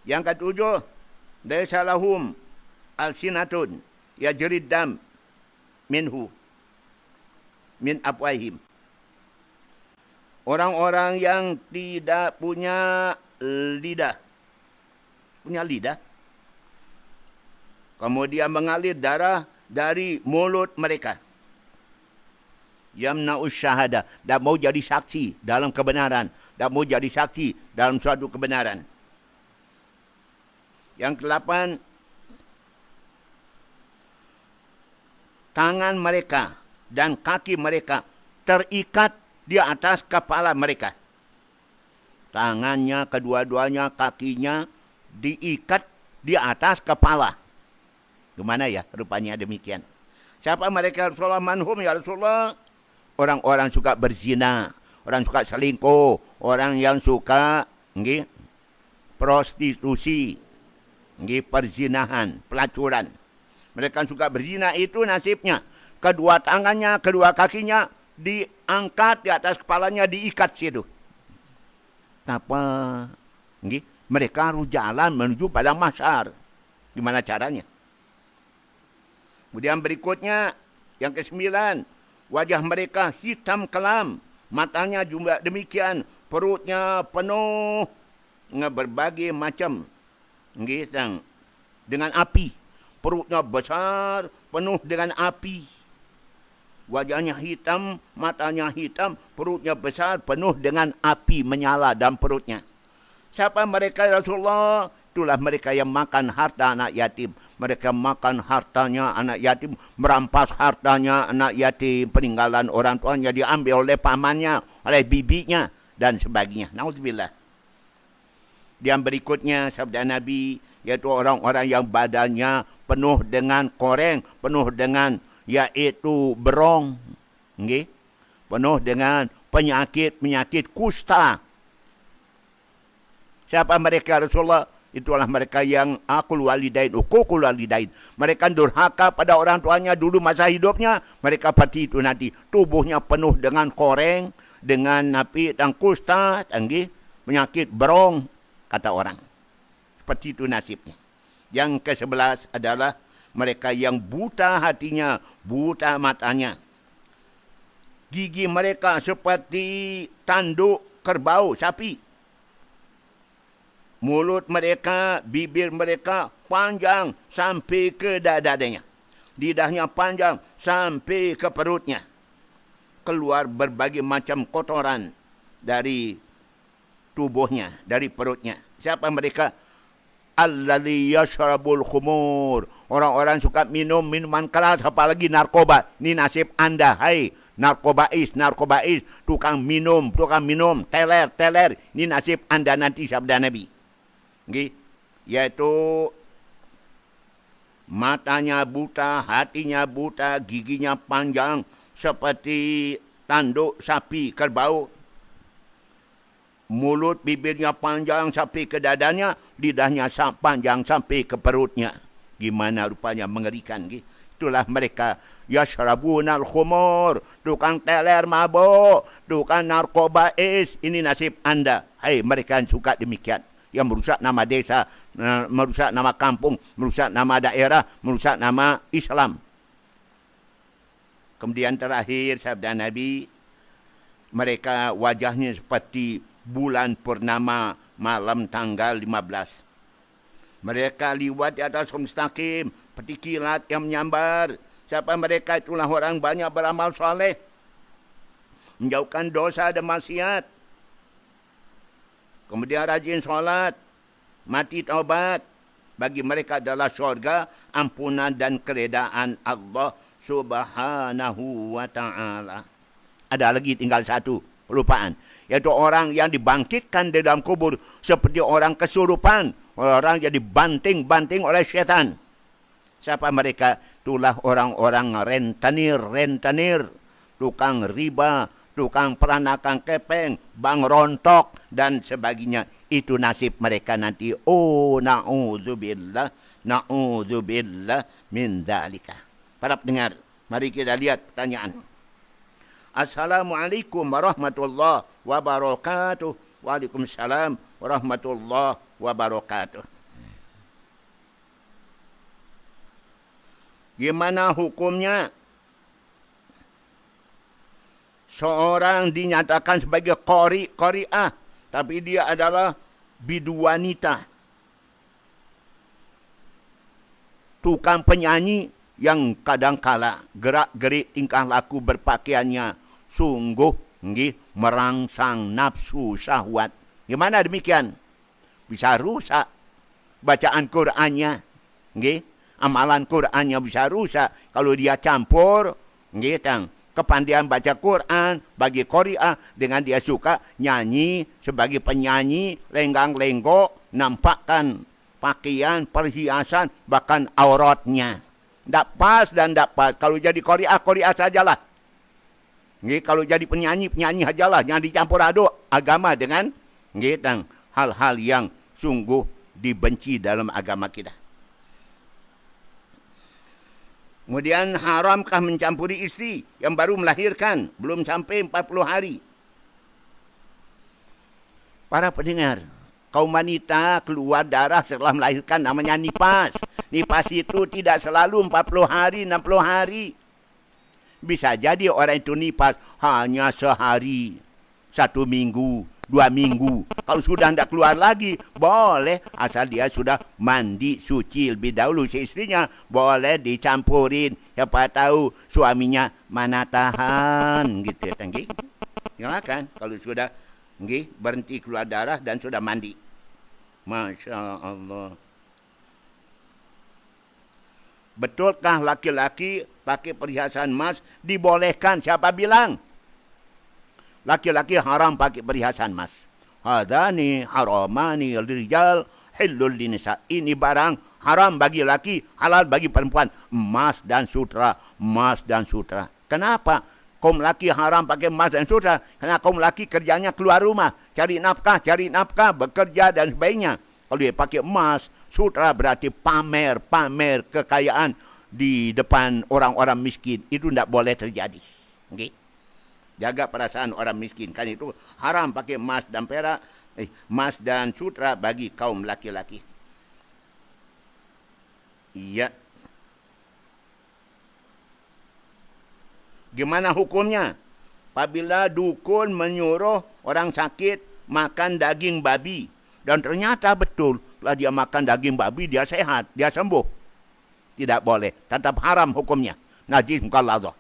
yang ketujuh, laysa lahum alsinatun yajrid dam minhu min afwahim. Orang-orang yang tidak punya lidah, kemudian mengalir darah dari mulut mereka. Yamna'us syahada, dan mau jadi saksi dalam kebenaran, dan mau jadi saksi dalam suatu kebenaran. Yang ke-8, tangan mereka dan kaki mereka terikat di atas kepala mereka. Tangannya, kedua-duanya, kakinya diikat di atas kepala. Gimana ya? Rupanya demikian. Siapa mereka Rasulullah? Manhum ya Rasulullah? Orang-orang suka berzina, orang suka selingkuh, orang yang suka prostitusi, perzinahan, pelacuran. Mereka suka berzina, itu nasibnya. Kedua tangannya, kedua kakinya diangkat di atas kepalanya, diikat situ. Apa? Mereka harus jalan menuju padang mahsyar. Gimana caranya? Kemudian berikutnya, yang ke-9, wajah mereka hitam kelam, matanya juga demikian, perutnya penuh berbagai macam dengan api. Perutnya besar, penuh dengan api. Wajahnya hitam, matanya hitam, perutnya besar, penuh dengan api menyala dalam perutnya. Siapa mereka ya Rasulullah? Itulah mereka yang makan harta anak yatim. Mereka makan hartanya anak yatim, merampas hartanya anak yatim, peninggalan orang tuanya diambil oleh pamannya, oleh bibinya, dan sebagainya. Nauzubillah. Yang berikutnya sabda Nabi, yaitu orang-orang yang badannya penuh dengan koreng, penuh dengan yaitu berong, penuh dengan penyakit kusta. Siapa mereka Rasulullah? Itulah mereka yang uququl walidain. Mereka durhaka pada orang tuanya dulu masa hidupnya. Mereka seperti itu nanti. Tubuhnya penuh dengan koreng, dengan napi dan kusta, penyakit berong, kata orang. Seperti itu nasibnya. Yang ke-11 adalah mereka yang buta hatinya, buta matanya. Gigi mereka seperti tanduk kerbau, sapi. Mulut mereka, bibir mereka panjang sampai ke dadanya. Lidahnya panjang sampai ke perutnya. Keluar berbagai macam kotoran dari tubuhnya, dari perutnya. Siapa mereka? Alladzi yashrabul khumur. Orang-orang suka minum minuman keras, apalagi narkoba. Ini nasib anda, hai narkobais, tukang minum, teler. Ini nasib anda nanti, sabda Nabi. Yaitu matanya buta, hatinya buta, giginya panjang seperti tanduk sapi kerbau. Mulut, bibirnya panjang sampai ke dadanya, lidahnya panjang sampai ke perutnya. Gimana rupanya mengerikan. Itulah mereka. Yashrabunal khumur. Tukang teler mabuk. Tukang narkobais. Ini nasib anda. Hai mereka yang suka demikian. Yang merusak nama desa, merusak nama kampung, merusak nama daerah, merusak nama Islam. Kemudian terakhir sabda Nabi, mereka wajahnya seperti bulan purnama malam tanggal 15. Mereka liwat di atas mustaqim, seperti kilat yang menyambar. Siapa mereka? Itulah orang banyak beramal soleh, menjauhkan dosa dan maksiat. Kemudian rajin solat, mati taubat. Bagi mereka adalah syurga, ampunan dan keredaan Allah Subhanahu wa ta'ala. Ada lagi tinggal satu, pelupaan. Yaitu orang yang dibangkitkan di dalam kubur seperti orang kesurupan. Orang yang dibanting-banting oleh syaitan. Siapa mereka? Itulah orang-orang rentenir, tukang riba, tukang peranakan kepeng, bang rontok, dan sebagainya. Itu nasib mereka nanti. Oh, na'udzubillah min dzalika. Para pendengar, mari kita lihat pertanyaan. Assalamualaikum warahmatullahi wabarakatuh. Waalaikumsalam warahmatullahi wabarakatuh. Gimana hukumnya? Seorang dinyatakan sebagai qari'ah, tapi dia adalah bidu wanita, tukang penyanyi yang kadangkala gerak-gerik tingkah laku berpakaiannya sungguh merangsang nafsu syahwat. Gimana demikian? Bisa rusak bacaan Qur'annya, amalan Qur'annya bisa rusak kalau dia campur kepandaian baca Quran bagi qari'ah dengan dia suka nyanyi sebagai penyanyi, lenggang-lenggok, nampakkan pakaian, perhiasan, bahkan auratnya. Tak pas dan tak pas. Kalau jadi qari'ah sajalah. Kalau jadi penyanyi sajalah. Jangan dicampur aduk agama dengan hal-hal yang sungguh dibenci dalam agama kita. Kemudian haramkah mencampuri istri yang baru melahirkan, belum sampai 40 hari? Para pendengar, kaum wanita keluar darah setelah melahirkan namanya nifas. Nifas itu tidak selalu 40 hari, 60 hari. Bisa jadi orang itu nifas hanya sehari, 1 minggu, 2 minggu. Kalau sudah tidak keluar lagi, boleh. Asal dia sudah mandi suci lebih dahulu seistrinya, boleh dicampurin. Siapa tahu suaminya mana tahan gitu. Silakan kalau sudah berhenti keluar darah dan sudah mandi. Masya Allah. Betulkah laki-laki pakai perhiasan emas dibolehkan? Siapa bilang? Laki-laki haram pakai perhiasan emas. Hadani haramani lirijal hillul linisa. Ini barang haram bagi laki, halal bagi perempuan. Emas dan sutra, emas dan sutra. Kenapa? Kaum laki haram pakai emas dan sutra. Karena kaum laki kerjanya keluar rumah, cari nafkah, bekerja dan sebagainya. Kalau dia pakai emas, sutra berarti pamer kekayaan di depan orang-orang miskin. Itu tidak boleh terjadi. Okay? Jaga perasaan orang miskin. Kan itu haram pakai emas dan perak, emas dan sutra bagi kaum laki-laki. Iya. Gimana hukumnya? Apabila dukun menyuruh orang sakit makan daging babi. Dan ternyata betul, setelah dia makan daging babi, dia sehat, dia sembuh. Tidak boleh. Tetap haram hukumnya. Najis mukaladzah.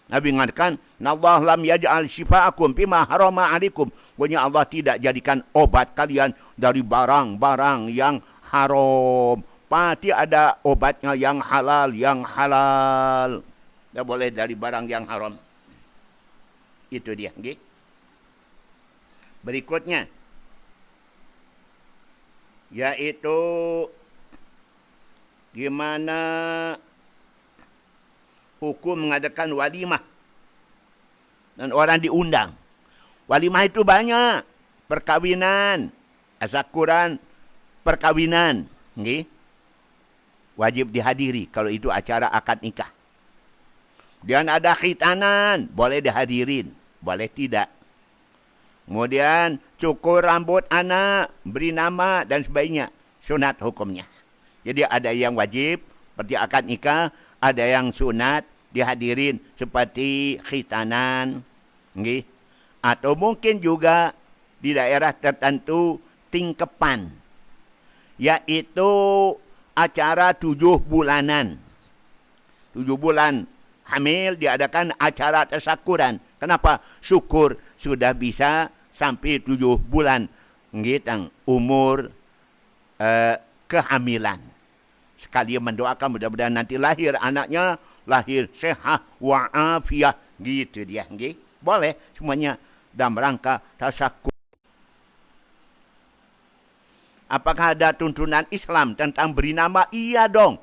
Nabi mengatakan, Allah lam yaj'al shifa'akum bima harama 'alaikum. Pokoknya Allah tidak jadikan obat kalian dari barang-barang yang haram. Pasti ada obatnya yang halal. Tidak boleh dari barang yang haram. Itu dia. Okay? Berikutnya, yaitu gimana hukum mengadakan walimah dan orang diundang. Walimah itu banyak. Perkawinan, azakuran, perkawinan. Okay? Wajib dihadiri kalau itu acara akad nikah. Dan ada khitanan, boleh dihadirin, boleh tidak. Kemudian cukur rambut anak, beri nama dan sebagainya. Sunat hukumnya. Jadi ada yang wajib seperti akad nikah, ada yang sunat dihadirin seperti khitanan, atau mungkin juga di daerah tertentu tingkepan, yaitu acara 7 bulanan. 7 bulan hamil diadakan acara tasakuran. Kenapa? Syukur sudah bisa sampai 7 bulan umur kehamilan. Sekali mendoakan mudah-mudahan nanti lahir anaknya, lahir sehat wa'afiyah. Gitu dia. Boleh semuanya dalam rangka tasakur. Apakah ada tuntunan Islam tentang beri nama? Iya dong.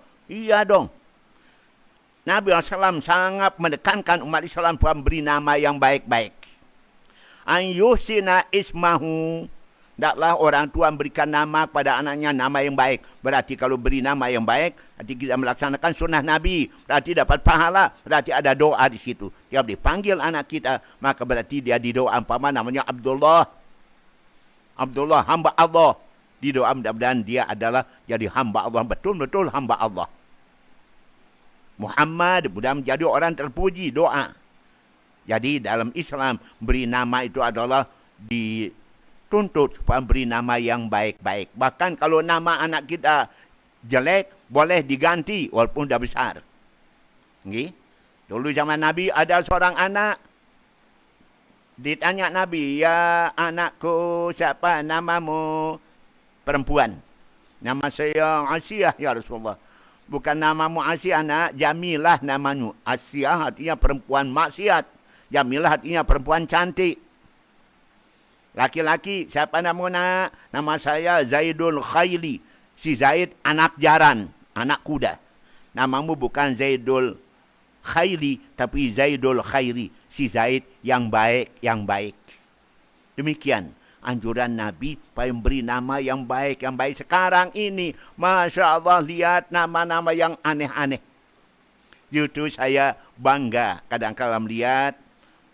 Nabi SAW sangat menekankan umat Islam memberi nama yang baik-baik. An yuhsina ismahu. Tidaklah orang tua memberikan nama kepada anaknya nama yang baik. Berarti kalau beri nama yang baik, berarti kita melaksanakan sunnah Nabi. Berarti dapat pahala. Berarti ada doa di situ. Dia dipanggil anak kita, maka berarti dia didoa. Umpama namanya Abdullah. Abdullah hamba Allah. Di doa mudah-mudahan dia adalah jadi hamba Allah, betul-betul hamba Allah. Muhammad mudah menjadi orang terpuji, doa. Jadi dalam Islam beri nama itu adalah dituntut supaya beri nama yang baik-baik. Bahkan kalau nama anak kita jelek boleh diganti walaupun dah besar. Okay? Dulu zaman Nabi ada seorang anak, ditanya Nabi, ya anakku siapa namamu? Perempuan. Nama saya Asiyah ya Rasulullah. Bukan namamu Asiyah nak, Jamilah namanya. Asiyah artinya perempuan maksiat. Jamilah artinya perempuan cantik. Laki-laki, siapa nama nak? Nama saya Zaidul Khaili. Si Zaid anak jaran, anak kuda. Namamu bukan Zaidul Khaili, tapi Zaidul Khairi. Si Zaid yang baik, yang baik. Demikian anjuran Nabi supaya memberi nama yang baik, yang baik. Sekarang ini, Masya Allah, lihat nama-nama yang aneh-aneh. Justru saya bangga kadang-kadang melihat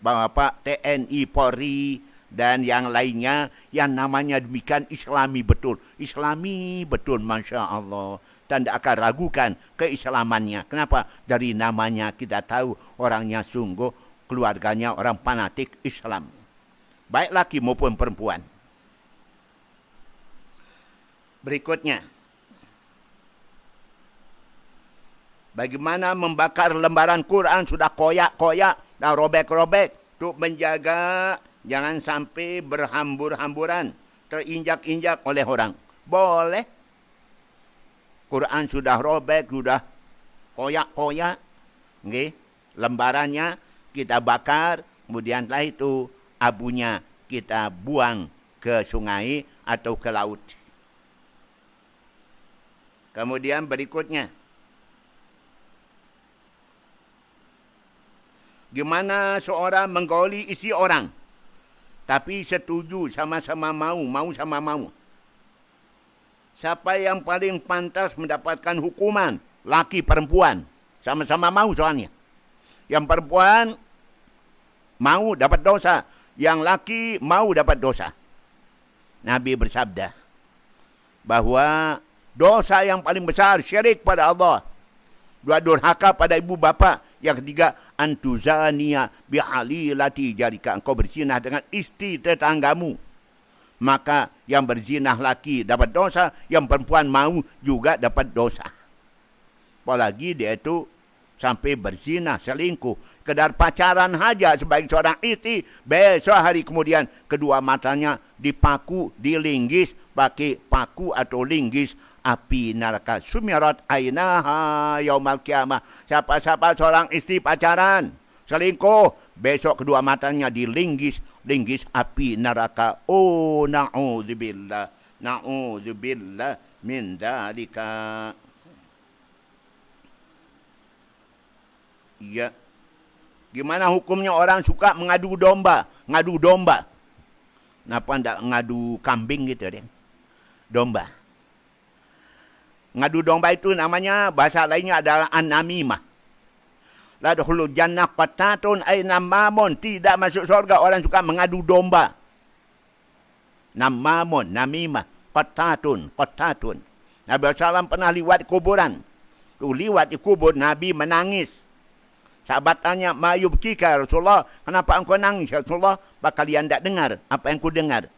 Bapak TNI, Polri, dan yang lainnya yang namanya demikian Islami betul. Islami betul, Masya Allah. Dan tidak akan ragukan keislamannya. Kenapa? Dari namanya kita tahu orangnya sungguh, keluarganya orang fanatik Islam. Baik laki maupun perempuan. Berikutnya, bagaimana membakar lembaran Quran sudah koyak-koyak dan robek-robek untuk menjaga jangan sampai berhambur-hamburan, terinjak-injak oleh orang. Boleh. Quran sudah robek, sudah koyak-koyak. Okay. Lembarannya kita bakar, kemudian setelah itu abunya kita buang ke sungai atau ke laut. Kemudian berikutnya, gimana seorang menggauli isi orang, tapi setuju sama-sama mau sama mau. Siapa yang paling pantas mendapatkan hukuman? Laki perempuan. Sama-sama mau soalnya. Yang perempuan mau dapat dosa. Yang laki mau dapat dosa. Nabi bersabda bahwa dosa yang paling besar syirik pada Allah. Dua durhaka pada ibu bapa. Yang ketiga, antuzania bihalilati jarika. Engkau berzinah dengan istri tetanggamu. Maka yang berzinah laki dapat dosa. Yang perempuan mau juga dapat dosa. Apalagi dia itu sampai berzina, selingkuh. Kedar pacaran saja sebagai seorang istri. Besok hari kemudian kedua matanya dipaku, dilinggis pakai paku atau linggis api neraka. Sumirat ainaha yaumal qiyamah. Siapa-siapa seorang istri pacaran, selingkuh, besok kedua matanya dilinggis api neraka. Oh, na'udzubillah. Na'udzubillah min dzalika. Ya. Gimana hukumnya orang suka mengadu domba? Ngadu domba. Kenapa tidak ngadu kambing gitu deh? Domba. Ngadu domba itu namanya, bahasa lainnya adalah an-namimah. La dukhulul jannah qattatun ay namamun. Tidak masuk surga orang suka mengadu domba. Namamun, namimah, qattatun. Nabi SAW pernah liwat kuburan. Liwat di kubur, Nabi menangis. Sahabat tanya, ma'yubkika Rasulullah, kenapa engkau nangis ya Rasulullah? Apa kalian tidak dengar apa yang ku dengar?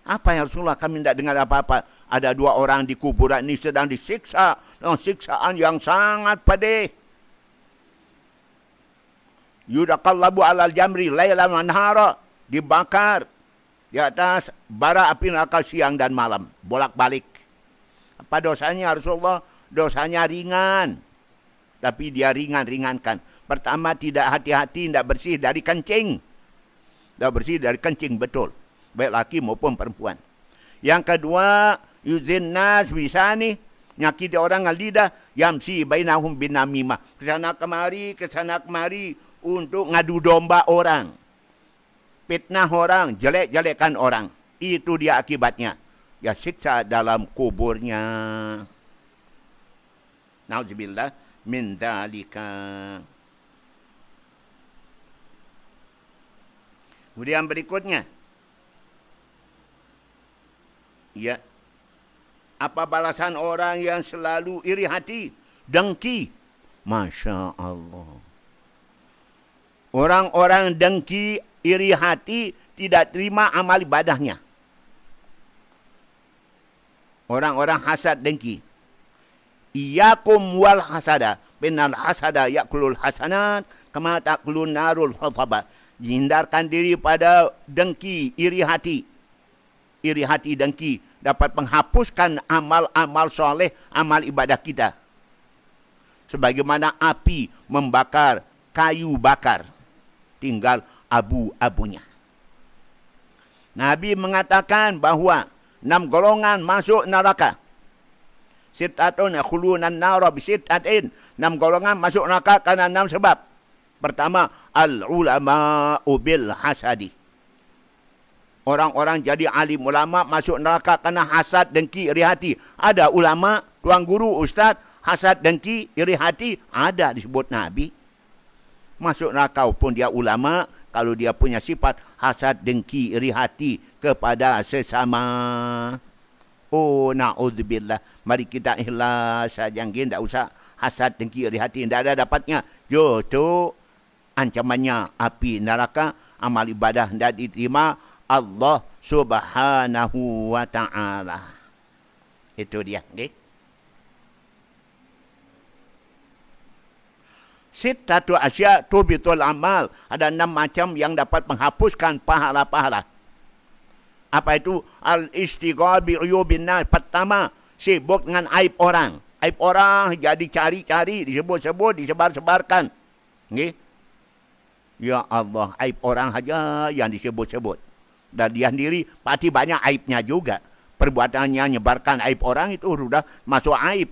Apa ya Rasulullah, kami tidak dengar apa-apa. Ada dua orang di kuburan ini sedang disiksa dengan siksaan yang sangat pedih. Yudaqallabu alal jamri laylan wa nahara, dibakar di atas bara api neraka siang dan malam, bolak-balik. Apa dosanya Rasulullah? Dosanya ringan. Tapi dia ringankan. Pertama, tidak hati-hati, tidak bersih dari kencing. Tidak bersih dari kencing, betul. Baik laki maupun perempuan. Yang kedua, yuzin nas bisani, nyakiti orang dengan lidah, yamsi bainahum binamimah. Kesana kemari, untuk ngadu domba orang. Fitnah orang, jelek-jelekan orang. Itu dia akibatnya. Ya siksa dalam kuburnya. Nauzubillah min dzalika. Kemudian berikutnya, Ya. Apa balasan orang yang selalu iri hati, dengki? Masya Allah. Orang-orang dengki, iri hati, tidak terima amal ibadahnya. Orang-orang hasad dengki. Iyakum wal hasada. Benar hasada yakulul hasanat. Kama takulun narul hutaba. Hindarkan diri pada dengki, iri hati. Iri hati dengki dapat menghapuskan amal-amal soleh, amal ibadah kita. Sebagaimana api membakar kayu bakar. Tinggal abu-abunya. Nabi mengatakan bahawa 6 golongan masuk neraka. Sittatun yakhulunan nara bisittatin. 6 golongan masuk neraka karena 6 sebab. Pertama, al-ulama'u bil hasadi. Orang-orang jadi alim ulama masuk neraka kerana hasad, dengki, iri hati. Ada ulama, tuan guru, ustaz, hasad, dengki, iri hati. Ada disebut Nabi. Masuk neraka pun dia ulama kalau dia punya sifat hasad, dengki, iri hati kepada sesama. Oh, na'udzubillah. Mari kita ikhlas saja. Tak usah hasad, dengki, iri hati. Tidak ada dapatnya. Jo, tu ancamannya api neraka. Amal ibadah tidak diterima Allah Subhanahu wa ta'ala. Itu dia. Okay? Sittatu asya tubitul amal. Ada 6 macam yang dapat menghapuskan pahala-pahala. Apa itu? Al-istighal bi'uyubin nas. Pertama, sibuk dengan aib orang. Aib orang jadi cari-cari, disebut-sebut, disebar-sebarkan. Okay? Ya Allah, aib orang saja yang disebut-sebut. Dan dia sendiri pasti banyak aibnya juga. Perbuatannya nyebarkan aib orang itu sudah masuk aib.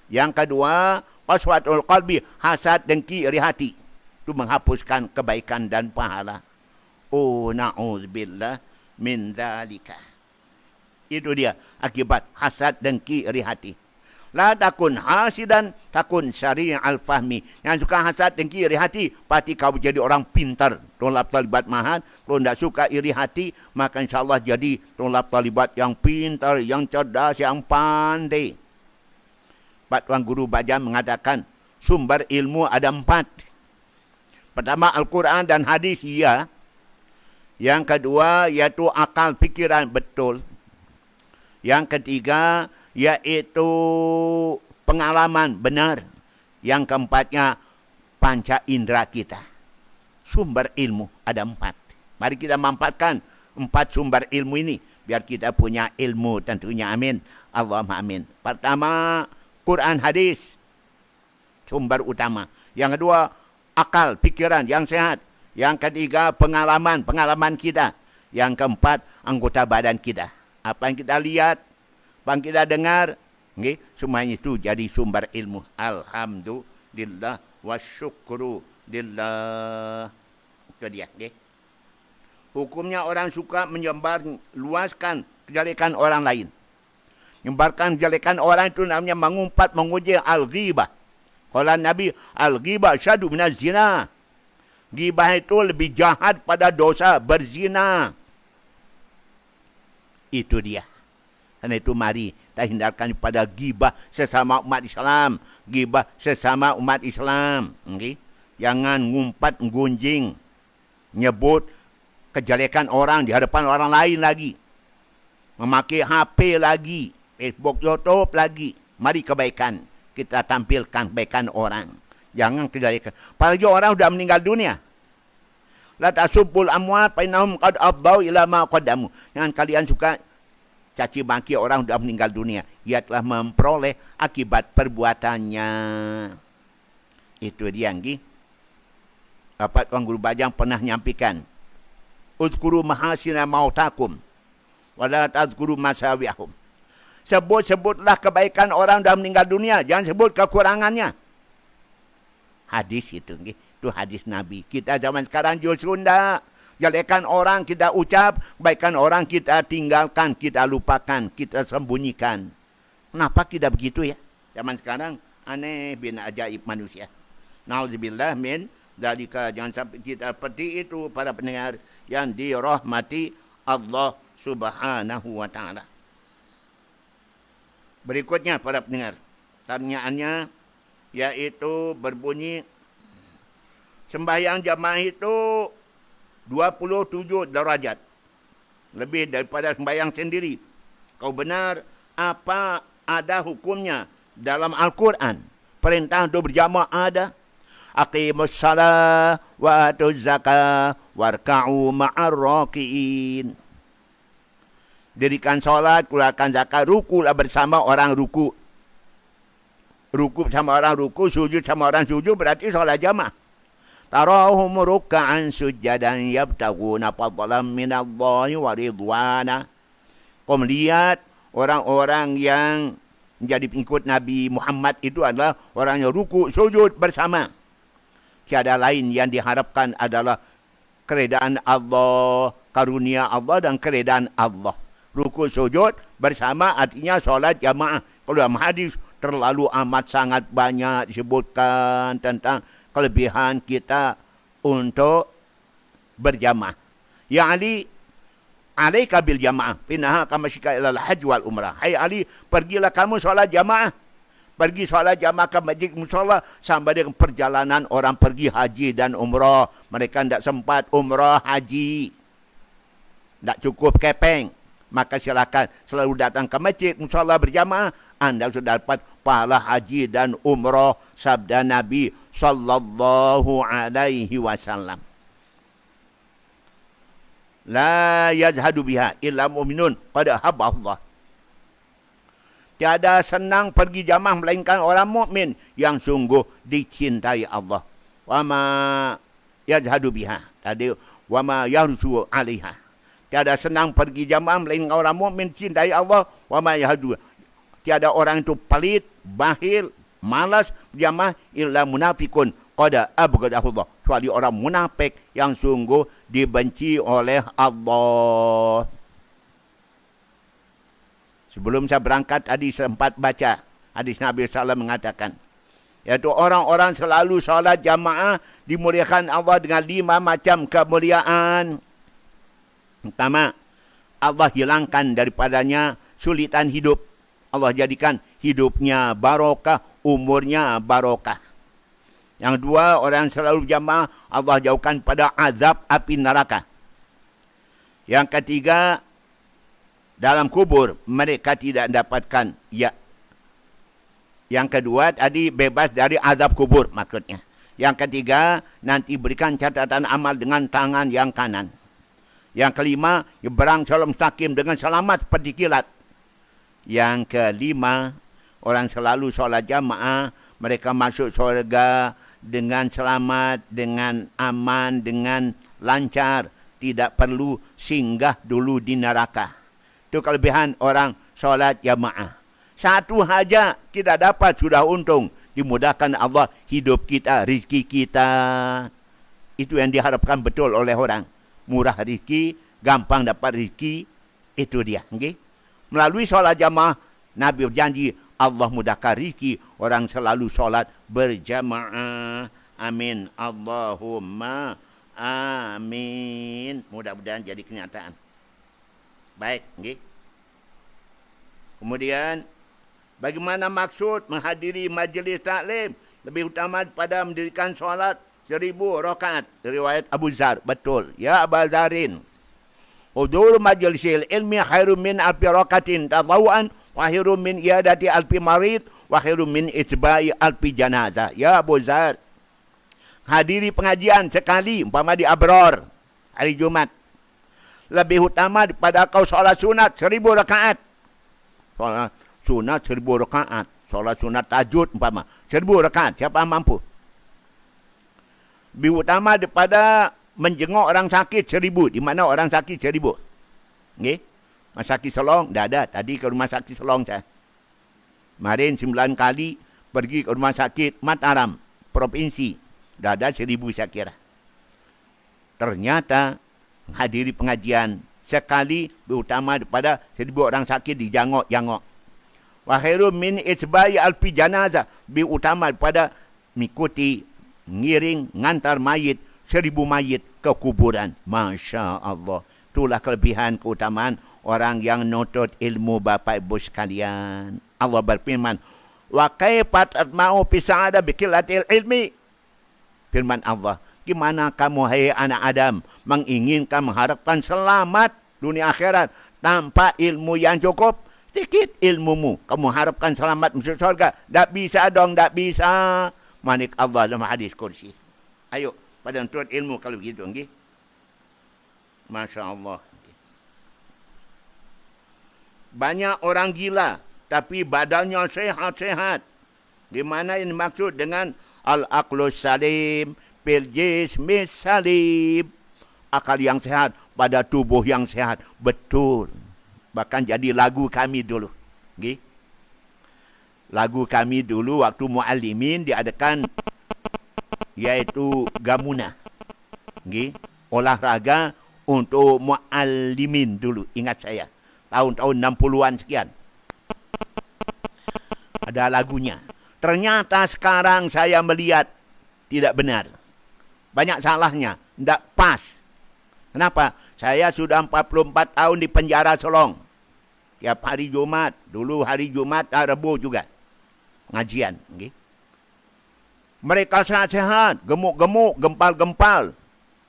Yang kedua, qaswatul qalbi, hasad, dengki, iri hati. Itu menghapuskan kebaikan dan pahala. Oh, na'udzubillah min dzalika. Itu dia akibat hasad, dengki, iri hati. La takun hasidan takun syari'al fahmi. Yang suka hasad, dengki, iri hati, pasti kau jadi orang pintar. Tolab talibat mahat. Kalau tidak suka iri hati, maka insyaAllah jadi tolab talibat yang pintar, yang cerdas, yang pandai. Pak Tuan Guru Bajang mengatakan, sumber ilmu ada 4. Pertama, Al-Quran dan hadis, iya. Yang kedua, iaitu akal fikiran, betul. Yang ketiga, iaitu pengalaman, benar. Yang keempatnya, panca indera kita. Sumber ilmu ada 4. Mari kita manfaatkan 4 sumber ilmu ini. Biar kita punya ilmu tentunya. Amin. Allahumma amin. Pertama, Quran hadis. Sumber utama. Yang kedua, akal, fikiran yang sehat. Yang ketiga, pengalaman kita. Yang keempat, anggota badan kita. Apa yang kita lihat, apa yang kita dengar, okay? Semuanya itu jadi sumber ilmu. Alhamdulillah wa syukru lillah. Itu dia. Okay? Hukumnya orang suka menyebar, luaskan kejelekan orang lain. Menyebarkan kejelekan orang itu namanya mengumpat, menguji al-ghibah. Kalau Nabi, al-ghibah syadu minaz zina. Ghibah itu lebih jahat pada dosa berzina. Itu dia. Karena itu mari kita hindarkan pada ghibah sesama umat Islam. Ghibah sesama umat Islam. Okay? Jangan ngumpat, gunjing, nyebut kejelekan orang di hadapan orang lain lagi. Memakai HP lagi. Facebook, YouTube lagi. Mari kebaikan. Kita tampilkan kebaikan orang. Jangan kejelekan. Apalagi orang sudah meninggal dunia. La tasubbul amwat fa innahum qad afdau ila ma qaddamu. Jangan kalian suka caci maki orang sudah meninggal dunia. Ia telah memperoleh akibat perbuatannya. Itu dia nggih. Apa Tuan Guru Bajang pernah nyampaikan. Uzkuru mahasina mautakum wa la tazkuru masawiahum. Sebut-sebutlah kebaikan orang sudah meninggal dunia, jangan sebut kekurangannya. Hadis itu, itu hadis Nabi. Kita zaman sekarang justru tidak. Jelekan orang kita ucap, kebaikan orang kita tinggalkan, kita lupakan, kita sembunyikan. Kenapa kita begitu ya? Zaman sekarang aneh bin ajaib manusia. Nauzubillah min dzalika. Jangan sampai kita seperti itu para pendengar yang dirahmati Allah Subhanahu wa taala. Berikutnya para pendengar, pertanyaannya yaitu berbunyi, sembahyang jamaah itu 27 darajat. Lebih daripada sembahyang sendiri. Kau benar, apa ada hukumnya dalam Al-Quran? Perintah untuk berjamaah ada. Aqimus salah wa atuz zakah warka'u ma'ar raki'in. Dirikan solat, keluarkan zakat, rukulah bersama orang ruku. Ruku sama orang ruku, sujud sama orang sujud, berarti solat jamaah. Tarahum ruk'an sujadan yabtaguna fadlan minallahi wa ridwana. Kau melihat orang-orang yang menjadi pengikut Nabi Muhammad itu adalah orang yang ruku, sujud bersama. Tiada lain yang diharapkan adalah keredaan Allah, karunia Allah dan keredaan Allah. Ruku sujud bersama artinya solat jamaah. Kalau dalam hadis terlalu amat sangat banyak disebutkan tentang kelebihan kita untuk berjamaah. Ya Ali, alaika bil jamaah. Finaha kama syika ilal hajj wal umrah. Hai Ali, pergilah kamu solat jamaah. Pergi solat jamaah ke masjid musalla sama dengan perjalanan orang pergi haji dan umrah. Mereka tidak sempat umrah haji. Tak cukup kepeng. Maka silakan selalu datang ke masjid musalla berjamaah. Anda sudah dapat pahala haji dan umrah sabda Nabi sallallahu alaihi wasallam. La yazhadu biha illa mu'minun qad habba Allah. Tiada senang pergi jamaah melainkan orang mukmin yang sungguh dicintai Allah. Wa ma yazhadu biha. Tadi wa ma yarju 'alaiha. Tiada senang pergi jamaah melainkan orang mukmin cintai Allah. Wa ma yahdu. Tiada orang itu pelit, bakhil, malas jamaah illa munafikun qad abghadahu Allah. Kecuali orang munafik yang sungguh dibenci oleh Allah. Sebelum saya berangkat tadi sempat baca hadis Nabi SAW mengatakan, yaitu orang-orang selalu salat jamaah dimuliakan Allah dengan 5 macam kemuliaan. Pertama, Allah hilangkan daripadanya sulitan hidup. Allah jadikan hidupnya barokah, umurnya barokah. Yang dua, orang selalu jamaah, Allah jauhkan pada azab api neraka. Yang ketiga, dalam kubur mereka tidak mendapatkan Yang kedua tadi bebas dari azab kubur maksudnya. Yang ketiga, nanti berikan catatan amal dengan tangan yang kanan. Yang kelima, nyeberang salam mustaqim dengan selamat seperti kilat. Yang kelima, orang selalu solat jamaah, mereka masuk surga dengan selamat, dengan aman, dengan lancar, tidak perlu singgah dulu di neraka. Itu kelebihan orang solat jamaah. Satu haja kita dapat sudah untung. Dimudahkan Allah hidup kita, rezeki kita. Itu yang diharapkan betul oleh orang. Murah rezeki, gampang dapat rezeki, itu dia. Okay? Melalui solat jamaah, Nabi berjanji Allah mudahkan rezeki orang selalu solat berjamaah. Amin. Allahumma amin. Mudah-mudahan jadi kenyataan. Baik. Okay? Kemudian, bagaimana maksud menghadiri majlis taklim? Lebih utama pada mendirikan solat 1000 rakaat. Riwayat Abu Zar. Betul. Ya Abu Zarin. Hudur majlisil ilmi khairum min alfi rakatin tadawuan wa khairum min iadati alfi marid wa khairum min isba'i alfi janazah. Ya Abu Zar. Hadiri pengajian sekali umpama di Abror hari Jumat. Lebih utama daripada kau solat sunat 1000 rakaat. Solat sunat 1000 rakaat. Solat sunat tahajud umpama 1000 rakaat. Siapa mampu? Lebih utama daripada menjenguk orang sakit 1000. Di mana orang sakit 1000? Okay? Rumah sakit Selong, dah ada. Tadi ke rumah sakit Selong saya. Kemarin 9 kali pergi ke rumah sakit Mataram, provinsi. Dah ada 1000 saya kira. Ternyata hadiri pengajian sekali lebih utama daripada 1000 orang sakit dijangok-jangok. Wa khairum min isba'i alfi janazah. Lebih utama daripada mengikuti, ngiring, ngantar mayit 1000 mayit ke kuburan. Masya Allah. Itulah kelebihan keutamaan orang yang nutut ilmu Bapak Ibu sekalian. Allah berfirman, wa kaifa tatma'u fi sa'ada bi qillatil ilmi. Firman Allah, gimana kamu hai anak Adam menginginkan mengharapkan selamat dunia akhirat tanpa ilmu yang cukup? Sedikit ilmumu, kamu harapkan selamat masuk surga? Tak bisa dong, tak bisa. Manik Allah dalam hadis kursi. Ayo, pada turut ilmu kalau begitu. Okay? Masya Allah. Banyak orang gila, tapi badannya sehat-sehat. Di mana yang dimaksud dengan al-aqlus salim, fil jismis salim. Akal yang sehat pada tubuh yang sehat. Betul. Bahkan jadi lagu kami dulu. Okay? Lagu kami dulu waktu muallimin diadakan iaitu gamuna. Okay? Olahraga untuk muallimin dulu. Ingat saya. Tahun-tahun 60-an sekian. Ada lagunya. Ternyata sekarang saya melihat tidak benar. Banyak salahnya. Tidak pas. Kenapa? Saya sudah 44 tahun di penjara Selong. Tiap hari Jumat. Dulu hari Jumat, Rabu juga. Pengajian. Okay? Mereka sehat-sehat. Gemuk-gemuk, gempal-gempal.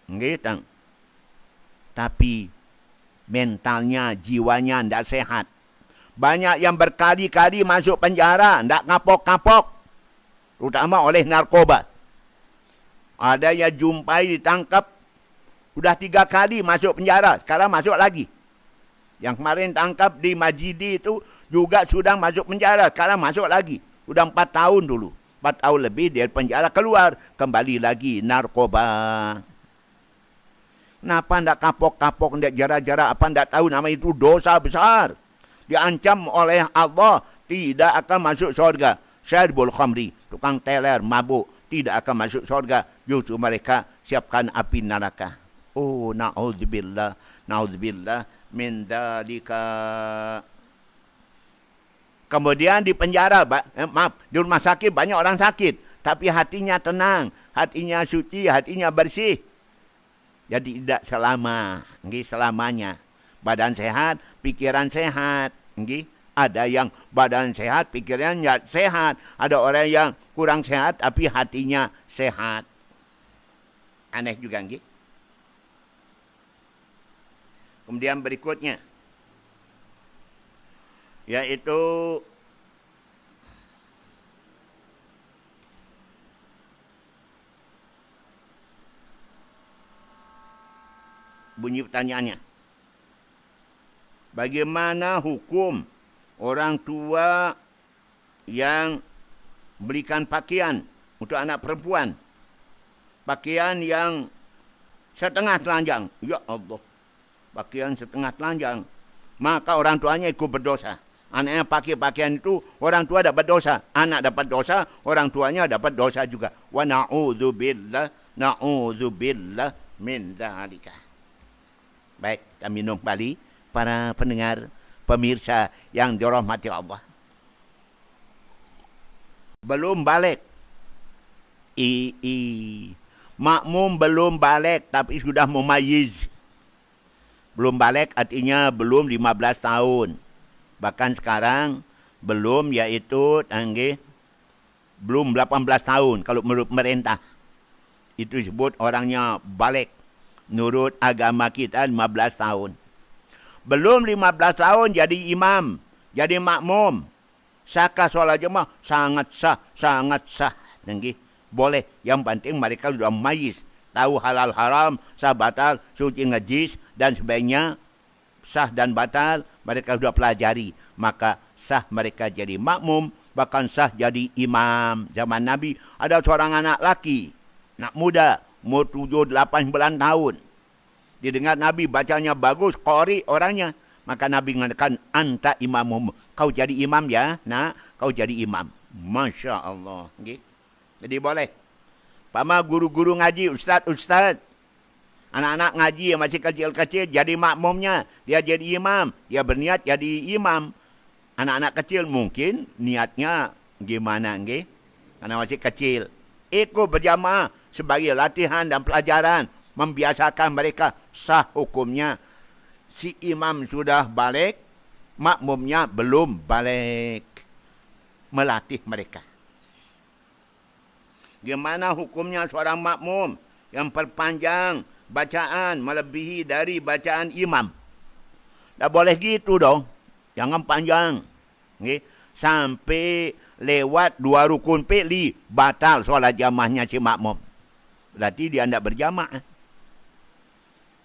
Okay, tapi mentalnya, jiwanya tidak sehat. Banyak yang berkali-kali masuk penjara. Tidak kapok-kapok. Terutama oleh narkoba. Ada yang jumpai ditangkap. Sudah 3 kali masuk penjara. Sekarang masuk lagi. Yang kemarin tangkap di Majidi itu juga sudah masuk penjara. Sekarang masuk lagi. Sudah 4 tahun dulu. 4 tahun lebih dari penjara keluar. Kembali lagi narkoba. Kenapa tidak kapok-kapok, tidak jarak-jarak, apa tidak tahu nama itu dosa besar. Diancam oleh Allah. Tidak akan masuk surga. Syaribul khamri. Tukang teler, mabuk. Tidak akan masuk surga. Justru mereka siapkan api neraka. Oh, na'udzubillah. Na'udzubillah. Min dzalika. Kemudian di penjara, di rumah sakit banyak orang sakit, tapi hatinya tenang, hatinya suci, hatinya bersih. Jadi tidak selamanya. Badan sehat, pikiran sehat. Ada yang badan sehat, pikirannya sehat. Ada orang yang kurang sehat, tapi hatinya sehat. Aneh juga. Kemudian berikutnya, yaitu bunyi pertanyaannya. Bagaimana hukum orang tua yang belikan pakaian untuk anak perempuan? Pakaian yang setengah telanjang. Ya Allah. Pakaian setengah telanjang. Maka orang tuanya ikut berdosa. Anaknya pakai pakaian itu, orang tua dapat dosa. Anak dapat dosa, orang tuanya dapat dosa juga. Wa na'udzubillah min dzalika. Baik, kita minum kembali para pendengar, pemirsa yang dirahmati Allah. Belum balik. Makmum belum balik tapi sudah mumayyiz. Belum balik artinya belum 15 tahun. Bahkan sekarang belum, yaitu belum 18 tahun kalau menurut pemerintah. Itu disebut orangnya balik. Menurut agama kita 15 tahun. Belum 15 tahun jadi imam, jadi makmum. Sahkah solat jemaah? Sangat sah. Boleh. Yang penting mereka sudah mayyiz. Tahu halal haram, sah batal, suci najis dan sebagainya, sah dan batal, mereka sudah pelajari. Maka sah mereka jadi makmum, bahkan sah jadi imam. Zaman Nabi ada seorang anak laki, anak muda, umur 7-8 tahun. Didengar Nabi bacanya bagus, qori orangnya. Maka Nabi mengatakan, anta imamum. Kau jadi imam ya, kau jadi imam. Masya Allah. Jadi boleh. Pama guru-guru ngaji, ustaz. Anak-anak ngaji yang masih kecil-kecil jadi makmumnya. Dia jadi imam. Dia berniat jadi imam. Anak-anak kecil mungkin niatnya gimana, karena masih kecil. Ikut berjamaah sebagai latihan dan pelajaran. Membiasakan mereka sah hukumnya. Si imam sudah balik, makmumnya belum balik. melatih mereka. Gimana hukumnya seorang makmum yang perpanjang bacaan melebihi dari bacaan imam? Tak boleh gitu dong. Jangan panjang. Okay? Sampai lewat 2 rukun peli, batal solat jamaahnya si makmum. Berarti dia tidak berjamaah.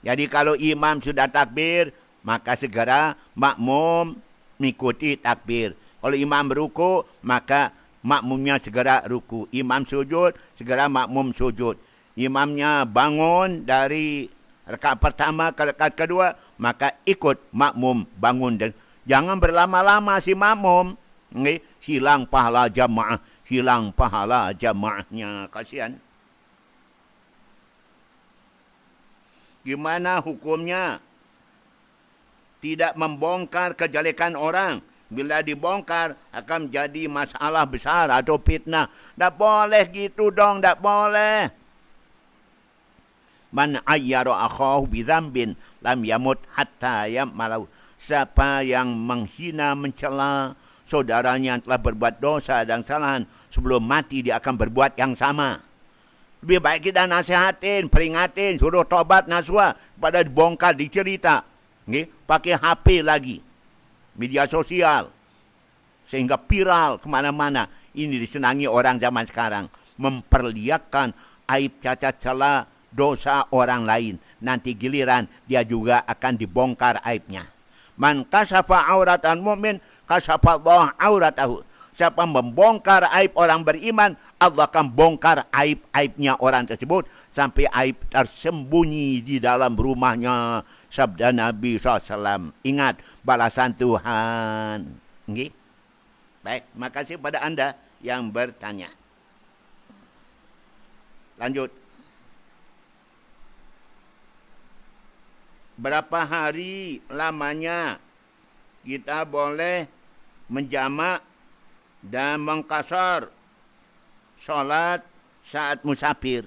Jadi kalau imam sudah takbir, maka segera makmum mengikuti takbir. Kalau imam beruku, maka makmumnya segera ruku. Imam sujud, segera makmum sujud. Imamnya bangun dari rakaat pertama ke rakaat kedua, maka ikut makmum bangun. Dan jangan berlama-lama si makmum. Hilang pahala jamaah. Hilang pahala jamaahnya. Kasihan. Gimana hukumnya? Tidak membongkar kejelekan orang. Bila dibongkar, akan menjadi masalah besar atau fitnah. Tak boleh gitu dong, tak boleh. Man ayyara akhahu bidzambin lam yamut hatta yamalau. Siapa yang menghina, mencela saudaranya yang telah berbuat dosa dan kesalahan, sebelum mati dia akan berbuat yang sama. Lebih baik kita nasihatin, peringatin, suruh tobat nasuha pada dibongkar, dicerita. Pakai HP lagi. Media sosial. Sehingga viral kemana-mana. Ini disenangi orang zaman sekarang. Memperlihatkan aib, cacat, celah, dosa orang lain. Nanti giliran dia juga akan dibongkar aibnya. Man kashafa auratan mu'min, kashafa Allah auratahu. Siapa membongkar aib orang beriman, Allah akan bongkar aib-aibnya orang tersebut. Sampai aib tersembunyi di dalam rumahnya. Sabda Nabi SAW. Ingat balasan Tuhan. Okay? Baik, makasih pada anda yang bertanya. Lanjut. Berapa hari lamanya kita boleh menjamak dan mengqasar solat saat musafir?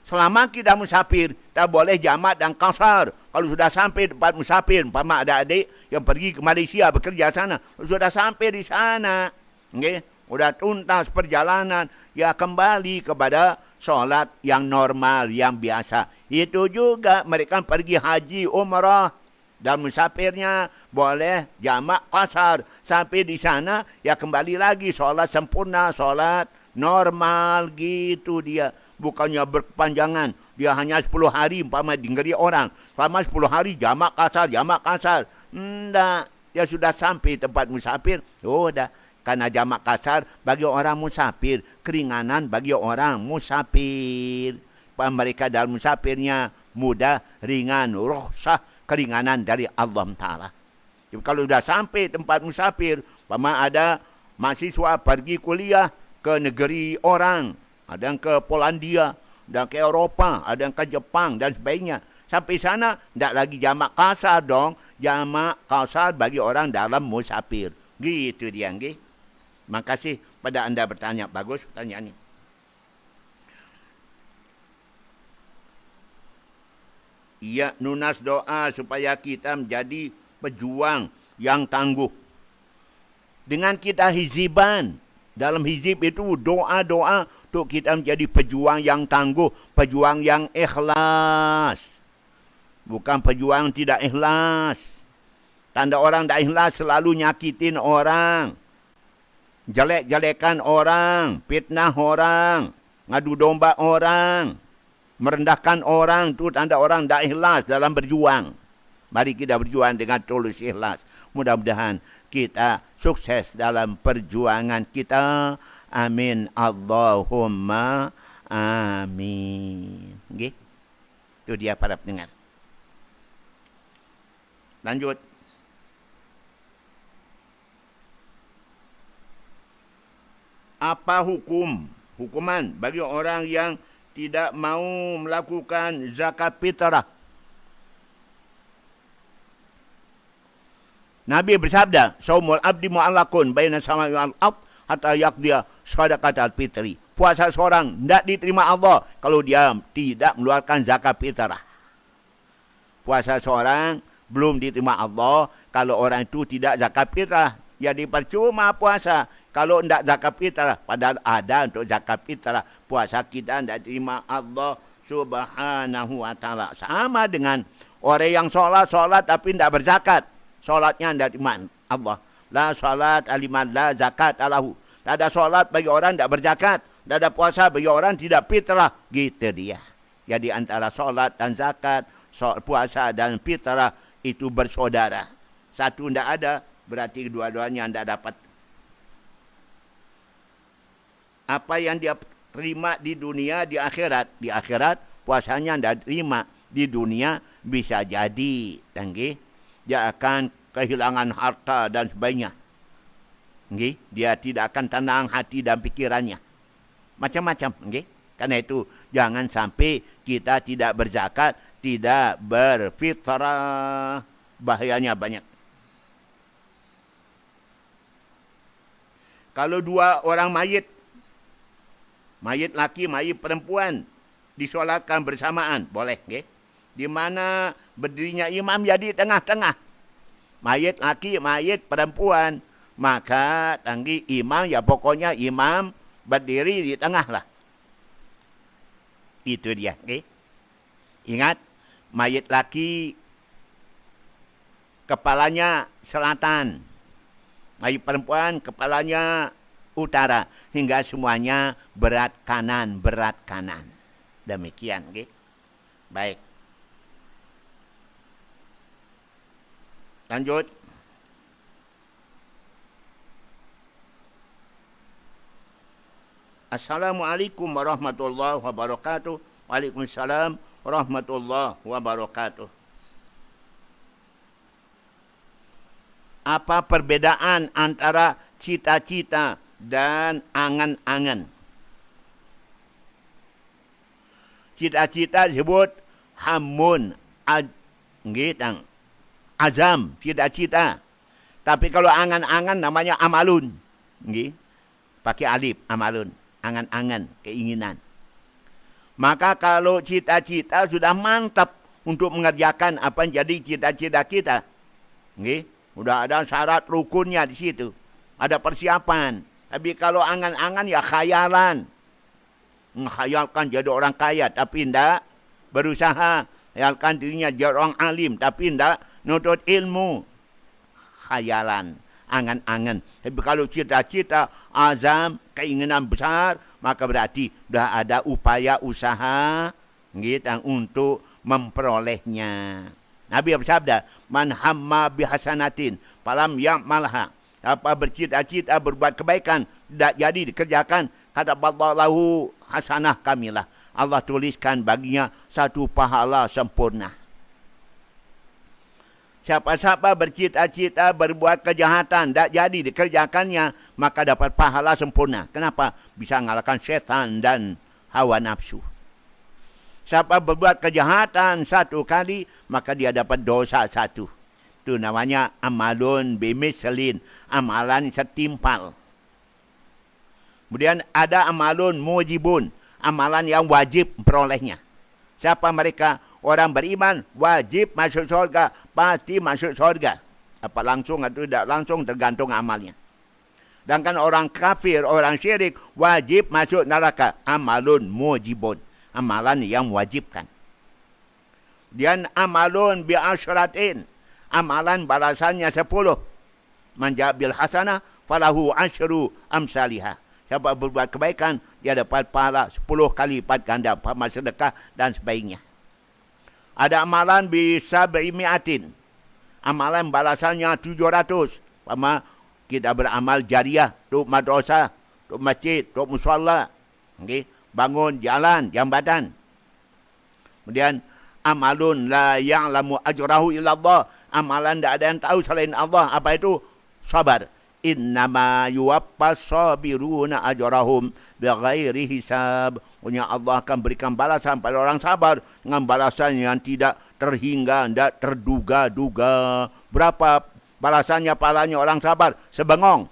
Selama kita musafir, tak boleh jamak dan qasar. Kalau sudah sampai tempat musafir, umpama ada adik yang pergi ke Malaysia bekerja sana, sudah sampai di sana, okay? Sudah tuntas perjalanan, ya kembali kepada solat yang normal, yang biasa. Itu juga mereka pergi haji, umrah, dan musafirnya boleh jamak qasar. Sampai di sana, ya kembali lagi solat sempurna, solat normal, gitu dia. Bukannya berkepanjangan. Dia hanya 10 hari umpama di negeri orang. Selama 10 hari jamak qasar, jamak qasar. Tidak. Dia sudah sampai tempat musafir. Oh, dah. Karena jamak qasar bagi orang musafir. Keringanan bagi orang musafir. Mereka dalam musafirnya mudah, ringan, rukhsah, keringanan dari Allah Ta'ala. Jadi kalau sudah sampai tempat musafir, umpama ada mahasiswa pergi kuliah ke negeri orang, ada yang ke Polandia, ada yang ke Eropah, ada yang ke Jepang dan sebagainya. Sampai sana, tidak lagi jamak qasar dong. Jamak qasar bagi orang dalam musafir. Gitu dia. Okay? Makasih pada anda bertanya. Bagus pertanyaan ini. Ia nunas doa supaya kita menjadi pejuang yang tangguh. Dengan kita hiziban. Dalam hizib itu doa-doa untuk kita menjadi pejuang yang tangguh, pejuang yang ikhlas. Bukan pejuang tidak ikhlas. Tanda orang tidak ikhlas selalu nyakitin orang. Jelek-jelekan orang, fitnah orang, ngadu domba orang, merendahkan orang, itu tanda orang tidak ikhlas dalam berjuang. Mari kita berjuang dengan tulus ikhlas. Mudah-mudahan kita sukses dalam perjuangan kita. Amin. Allahumma amin. Okay? Itu dia para pendengar. Lanjut. Apa hukuman bagi orang yang tidak mau melakukan zakat fitrah? Nabi bersabda, "Shaumul abdi mu'allaqun baina samai wal ard hatta yaqdiya shadaqatal fitri." Puasa seorang tidak diterima Allah kalau dia tidak mengeluarkan zakat fitrah. Puasa seorang belum diterima Allah kalau orang itu tidak zakat fitrah. Jadi percuma puasa kalau tidak zakat fitrah. Padahal ada untuk zakat fitrah. Puasa kita tidak terima Allah Subhanahu wa ta'ala. Sama dengan orang yang solat tapi tidak berzakat. Solatnya tidak terima Allah. La solat aliman la zakat alahu. Tidak ada solat bagi orang tidak berzakat. Tidak ada puasa bagi orang tidak fitrah. Gitu dia. Jadi antara solat dan zakat, puasa dan fitrah itu bersaudara. Satu tidak ada, berarti kedua-duanya tidak dapat. Apa yang dia terima di dunia, di akhirat puasanya tidak terima. Di dunia bisa jadi, dia akan kehilangan harta dan sebagainya. Dia tidak akan tenang hati dan pikirannya. Macam-macam. Karena itu jangan sampai kita tidak berzakat, tidak berfitrah. Bahayanya banyak. Kalau dua orang mayit laki, mayit perempuan, disolatkan bersamaan, boleh. Di mana berdirinya imam jadi tengah-tengah. Mayit laki, mayit perempuan. Maka imam, ya pokoknya imam berdiri di tengah lah. Itu dia. Ingat, mayit laki kepalanya selatan. Mayit perempuan kepalanya utara. Hingga semuanya berat kanan. Demikian. Baik. Lanjut. Assalamualaikum warahmatullahi wabarakatuh. Waalaikumsalam warahmatullahi wabarakatuh. Apa perbedaan antara cita-cita dan angan-angan? Cita-cita disebut hamun, azam, cita-cita. Tapi kalau angan-angan namanya amalun. Pakai alif, amalun. Angan-angan, keinginan. Maka kalau cita-cita sudah mantap untuk mengerjakan apa yang jadi cita-cita kita. Sudah ada syarat rukunnya di situ. Ada persiapan. Tapi kalau angan-angan ya khayalan. Menghayalkan jadi orang kaya tapi tidak berusaha. Khayalkan dirinya jadi orang alim tapi tidak nuntut ilmu. Khayalan. Angan-angan. Tapi kalau cita-cita, azam, keinginan besar, maka berarti sudah ada upaya usaha untuk memperolehnya. Nabi bersabda, man hamma bihasanatin falam ya'malha. Apa bercita-cita berbuat kebaikan tidak jadi dikerjakan, kata ballahu hasanah kamilah. Allah tuliskan baginya satu pahala sempurna. Siapa-siapa bercita-cita berbuat kejahatan, tak jadi dikerjakannya, maka dapat pahala sempurna. Kenapa? Bisa mengalahkan syaitan dan hawa nafsu. Siapa berbuat kejahatan satu kali, maka dia dapat dosa satu. Itu namanya amalun bimislin, amalan setimpal. Kemudian ada amalun mujibun, amalan yang wajib memperolehnya. Siapa mereka? Orang beriman wajib masuk surga, pasti masuk surga. Apa langsung atau tidak langsung tergantung amalnya. Sedangkan orang kafir, orang syirik wajib masuk neraka. Amalun mujibun, amalan yang wajibkan. Dan amalun bi'asyratin, amalan balasannya 10. Man jabil hasanah falahu asyru amsalihah. Siapa berbuat kebaikan, dia dapat pahala 10 kali lipat ganda, pahala sedekah dan sebagainya. Ada amalan bisa berimiatin. Amalan balasannya 700. Sama kita beramal jariah, untuk madrasah, untuk masjid, untuk musalla. Bangun jalan, jambatan. Kemudian amalun la ya'lamu ajrahu illallah. Amalan tidak ada yang tahu selain Allah. Apa itu? Sabar. Innama yuwaffas sabiruna ajrahum bighairi hisab. Punya Allah akan berikan balasan pada orang sabar dengan balasan yang tidak terhingga, tidak terduga-duga. Berapa balasannya pahalanya orang sabar? Sebengong.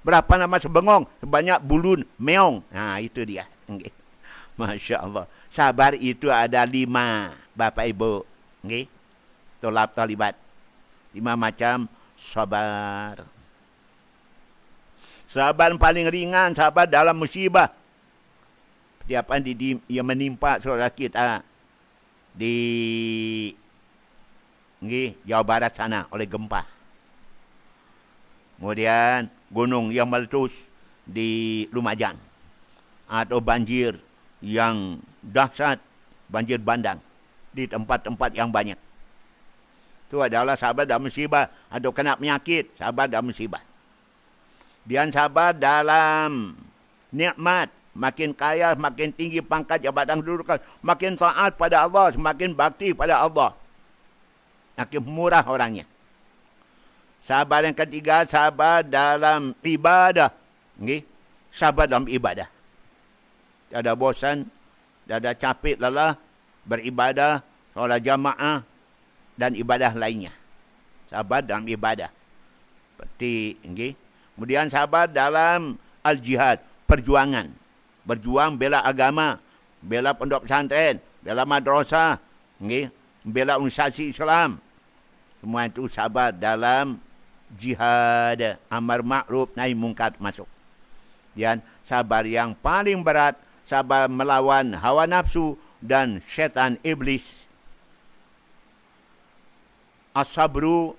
Berapa nama sebengong? Sebanyak bulun meong. Nah, itu dia. Masya Allah. Sabar itu ada 5, Bapak Ibu. Tolab talibat. 5 macam sabar. Sabar paling ringan, sabar dalam musibah. Seperti apa yang menimpa saudara kita di Jawa Barat sana oleh gempa. Kemudian gunung yang meletus di Lumajang. Atau banjir yang dahsyat, banjir bandang di tempat-tempat yang banyak. Itu adalah sabar dalam musibah. Atau kena penyakit, sabar dalam musibah. Dan sabar dalam nikmat. Makin kaya, makin tinggi pangkat, jabatan kedudukan. Makin taat pada Allah, semakin bakti pada Allah. Makin murah orangnya. Sabar yang ketiga, sabar dalam ibadah. Sabar dalam ibadah. Tak ada bosan, tak ada capek lelah, beribadah, solat jamaah dan ibadah lainnya. Sabar dalam ibadah. Seperti, kemudian sabar dalam al-jihad, perjuangan. Berjuang bela agama, bela pondok pesantren, bela madrasah, bela organisasi Islam. Semua itu sabar dalam jihad, amar ma'ruf nahi mungkar masuk. Dan sabar yang paling berat, sabar melawan hawa nafsu dan syaitan iblis. As-sabru,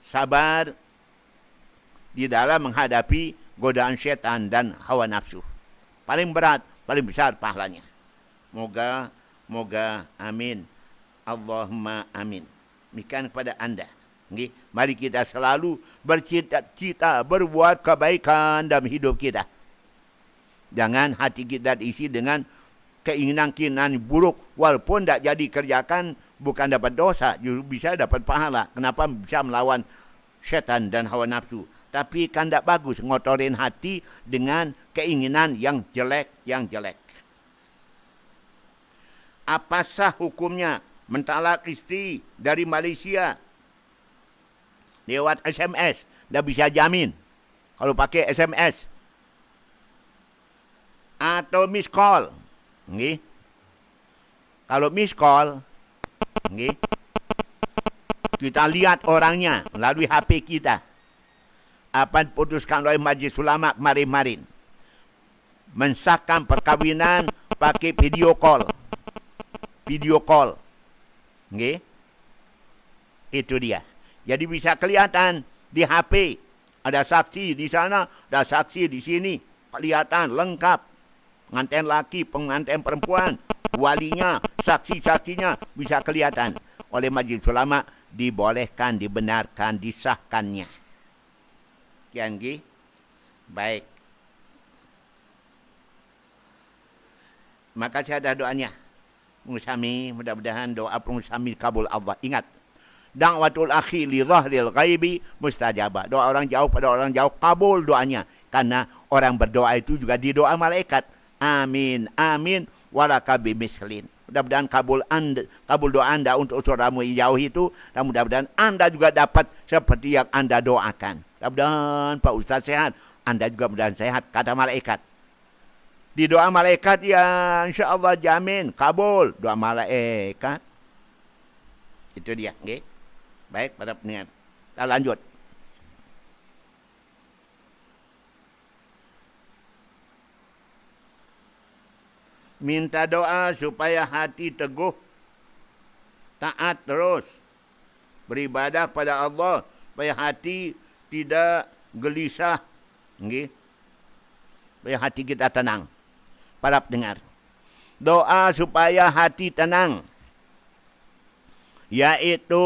sabar di dalam menghadapi godaan syaitan dan hawa nafsu. Paling berat, paling besar pahalanya. Moga, amin. Allahumma amin. Demikian kepada anda. Mari kita selalu bercita-cita berbuat kebaikan dalam hidup kita. Jangan hati kita diisi dengan keinginan-keinginan buruk. Walaupun tak jadi kerjakan, bukan dapat dosa, justru bisa dapat pahala. Kenapa? Bisa melawan syaitan dan hawa nafsu. Tapi kan tak bagus ngotorin hati dengan keinginan yang jelek. Apa sah hukumnya mentalak istri dari Malaysia lewat SMS? Dah bisa jamin kalau pakai SMS atau miss call. Kalau miss call, kita lihat orangnya melalui HP kita. Apa diputuskan oleh Majlis Ulama kemarin-kemarin. Mensahkan perkahwinan pakai video call. Itu dia. Jadi bisa kelihatan di HP. Ada saksi di sana, ada saksi di sini. Kelihatan lengkap. Pengantin laki, pengantin perempuan, walinya, saksi-saksinya bisa kelihatan. Oleh Majlis Ulama dibolehkan, dibenarkan, disahkannya. Kian baik. Maka saya ada doanya. Pengusaha, mudah-mudahan doa pengusaha kabul Allah. Ingat, da'watul akhi li zahril ghaibi mustajabah. Doa orang jauh pada orang jauh kabul doanya. Karena orang berdoa itu juga didoa malaikat. Amin, amin, walaka bimislin. Mudah-mudahan kabul doa anda untuk saudaramu yang jauh itu. Dan mudah-mudahan anda juga dapat seperti yang anda doakan. Mudah-mudahan Pak Ustaz sehat. Anda juga mudah-mudahan sehat, kata malaikat. Di doa malaikat ya insya Allah jamin kabul doa malaikat. Itu dia. Okay? Baik para pendengar. Kita lanjut. Minta doa supaya hati teguh, taat terus, beribadah pada Allah, supaya hati tidak gelisah, supaya hati kita tenang. Para pendengar, doa supaya hati tenang, yaitu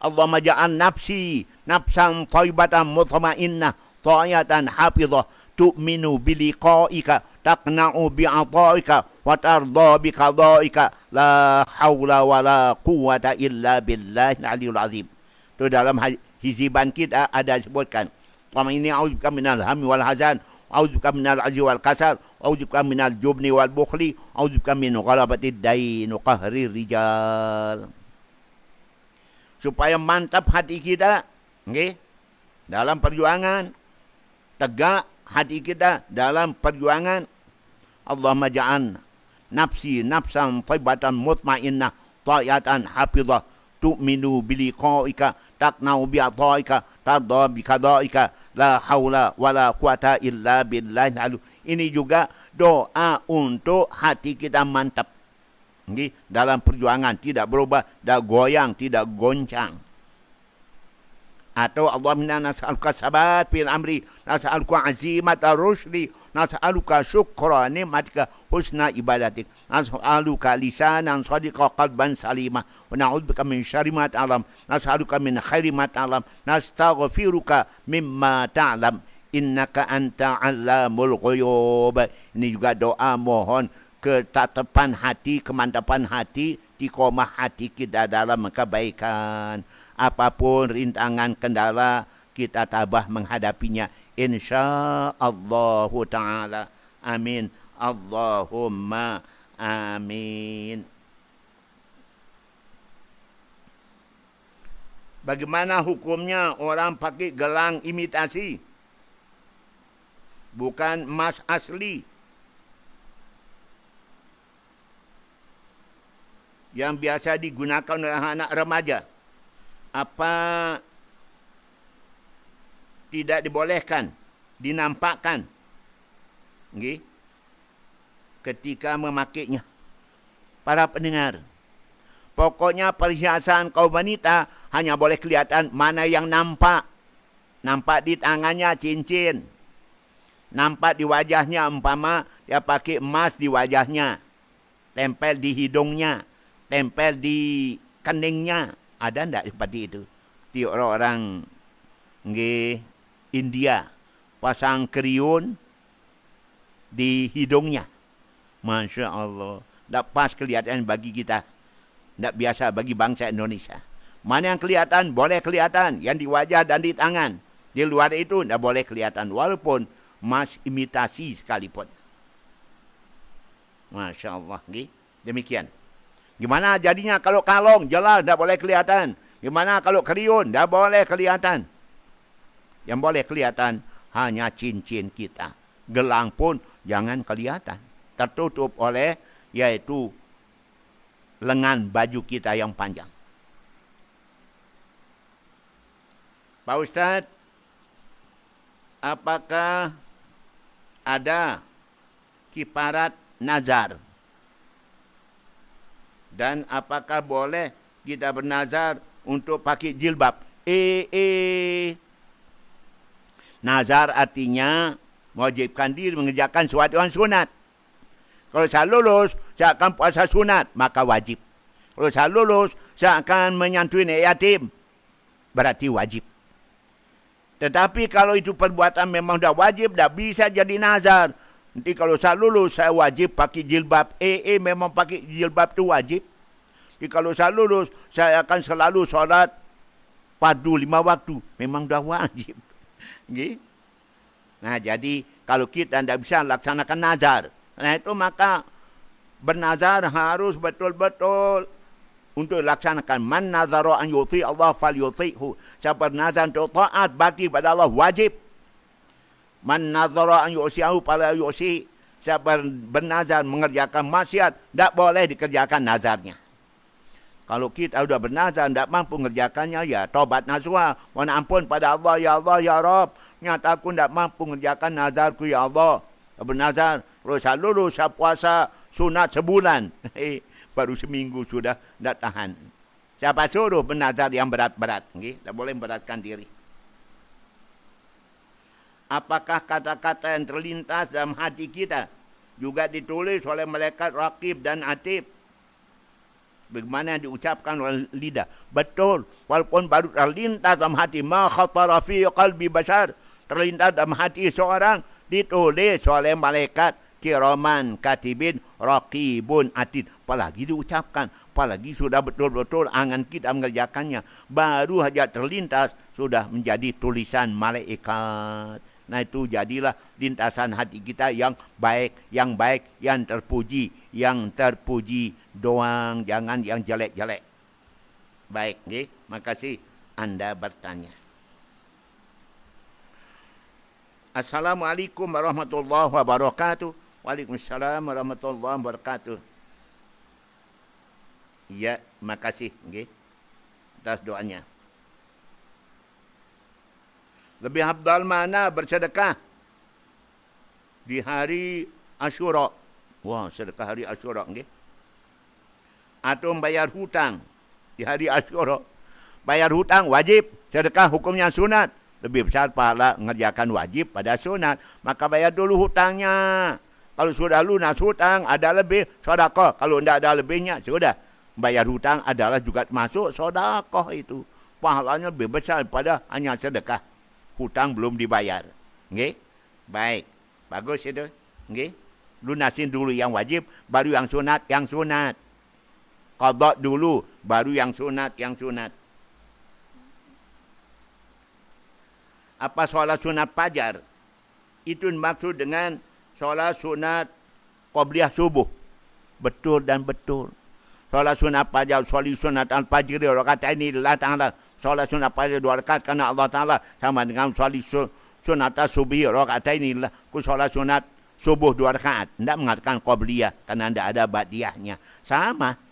Allahumma ja'al nafsi nafsan thayyibatan mutmainnah ta'iyatan hafizah tu'minu biliqa'ika taqna'u bi'ata'ika wa tarda biqada'ika la hawla wa la quwwata illa billahil aliyul azim. Itu dalam hiziban kita ada sebutkan. Wa inni a'udzubika minal hammi wal hazan, a'udzubika minal ajzi wal kasal, a'udzubika minal jubni wal bukhli, a'udzubika min ghalabatid dain wa qahrir rijal. Supaya mantap hati kita, dalam perjuangan, tegak hati kita dalam perjuangan. Allahumma ja'an nafsi nafsan thayyibatan mutmainnah ta'iyatan hafizah tu'minu biliqa'ika taqna'u bi'ata'ika tadha biqada'ika la haula wala quwata illa billahi al. Ini juga doa untuk hati kita mantap. Dalam perjuangan tidak berubah, tidak goyang, tidak goncang. Atau Allahumma nas'aluka sabat fil amri, nas'aluka azimat ar-rusydi, nas'aluka syukra ni'matika husna ibadatik, nas'aluka lisanan sadiqa qalban salima, wa na'udzubika min syarri ma ta'lam, nas'aluka min khairi ma ta'lam, nastaghfiruka mimma ta'lam, innaka anta 'allamul ghuyub. Ini juga doa mohon ketatapan hati, kemantapan hati, istiqomah hati kita dalam kebaikan. Apapun rintangan kendala, kita tabah menghadapinya. InsyaAllah ta'ala. Amin. Allahumma amin. Bagaimana hukumnya orang pakai gelang imitasi? Bukan emas asli. Yang biasa digunakan oleh anak remaja. Apa tidak dibolehkan, dinampakkan ketika memakainya? Para pendengar, pokoknya perhiasan kaum wanita hanya boleh kelihatan mana yang nampak. Nampak di tangannya cincin, nampak di wajahnya, umpama dia pakai emas di wajahnya, tempel di hidungnya, tempel di keningnya. Ada enggak seperti itu? Di orang-orang India pasang kriun di hidungnya. Masya Allah. Tak pas kelihatan bagi kita. Tak biasa bagi bangsa Indonesia. Mana yang kelihatan? Boleh kelihatan. Yang di wajah dan di tangan. Di luar itu tak boleh kelihatan. Walaupun emas imitasi sekalipun. Masya Allah. Demikian. Gimana jadinya kalau kalung? Jelas tak boleh kelihatan. Gimana kalau kriun? Tak boleh kelihatan. Yang boleh kelihatan hanya cincin kita. Gelang pun jangan kelihatan. Tertutup oleh yaitu lengan baju kita yang panjang. Pak Ustaz, apakah ada kifarat nazar? Dan apakah boleh kita bernazar untuk pakai jilbab? Nazar artinya mewajibkan diri mengerjakan suatu yang sunat. Kalau saya lulus, saya akan puasa sunat, maka wajib. Kalau saya lulus, saya akan menyantui anak yatim, berarti wajib. Tetapi kalau itu perbuatan memang dah wajib, dah bisa jadi nazar. Nanti kalau saya lulus, saya wajib pakai jilbab. Memang pakai jilbab itu wajib. Jadi kalau saya lulus, saya akan selalu solat fardu 5 waktu. Memang dah wajib. Nah, jadi kalau kita tidak bisa laksanakan nazar. Nah, itu maka bernazar harus betul-betul untuk laksanakan. Man nazara an yuti Allah fal yuti'hu. Siapa bernazar untuk taat bakti pada Allah, wajib. Man nazara an yu'si'ahu fala yu'si. Siapa bernazar mengerjakan maksiat, tak boleh dikerjakan nazarnya. Kalau kita sudah bernazar, tak mampu mengerjakannya, ya taubat nasuha. Mohon ampun pada Allah, ya Rabb. Nyata aku tak mampu mengerjakan nazarku, ya Allah. Bernazar, kalau saya lulus, saya puasa sunat sebulan. Baru seminggu sudah tak tahan. Siapa suruh bernazar yang berat-berat? Tak boleh memberatkan diri. Apakah kata-kata yang terlintas dalam hati kita juga ditulis oleh malaikat raqib dan atid? Bagaimana diucapkan oleh lidah? Betul. Walaupun baru terlintas dalam hati. Ma khatara fi qalbi bashar. Terlintas dalam hati seorang. Ditulis oleh malaikat. Kiraman katibin raqibun atid. Apalagi diucapkan. Apalagi sudah betul-betul angan kita mengerjakannya. Baru saja terlintas. Sudah menjadi tulisan malaikat. Nah, itu jadilah lintasan hati kita yang baik, yang terpuji, doang, jangan yang jelek-jelek. Baik, makasih Anda bertanya. Assalamualaikum warahmatullahi wabarakatuh. Waalaikumsalam warahmatullahi wabarakatuh. Ya, makasih. atas doanya. Lebih afdal mana bersedekah di hari Asyura? Wah, sedekah hari Asyura, okay? Atau bayar hutang di hari Asyura. Bayar hutang wajib, sedekah hukumnya sunat. Lebih besar pahala mengerjakan wajib pada sunat. Maka bayar dulu hutangnya. Kalau sudah lunas hutang, ada lebih, sedekah. Kalau tidak ada lebihnya, sudah. Bayar hutang adalah juga masuk sedekah itu. Pahalanya lebih besar daripada hanya sedekah. Hutang belum dibayar. Okay? Baik. Bagus itu. Okay? Lunasin dulu yang wajib, baru yang sunat, yang sunat. Qadha dulu, baru yang sunat, yang sunat. Apa solat sunat fajar? Itu maksud dengan solat sunat qabliyah subuh. Betul dan betul. Solat sunat fajar, solat sunat al-fajr, rakaat ini Allah Ta'ala. Solat sunat fajar 2 rakaat kerana Allah Ta'ala. Sama dengan solat sunat subuh, rakaat ini Allah. Solat sunat subuh 2 rakaat. Tidak mengatakan qabliyah kerana tidak ada ba'diyahnya. Sama.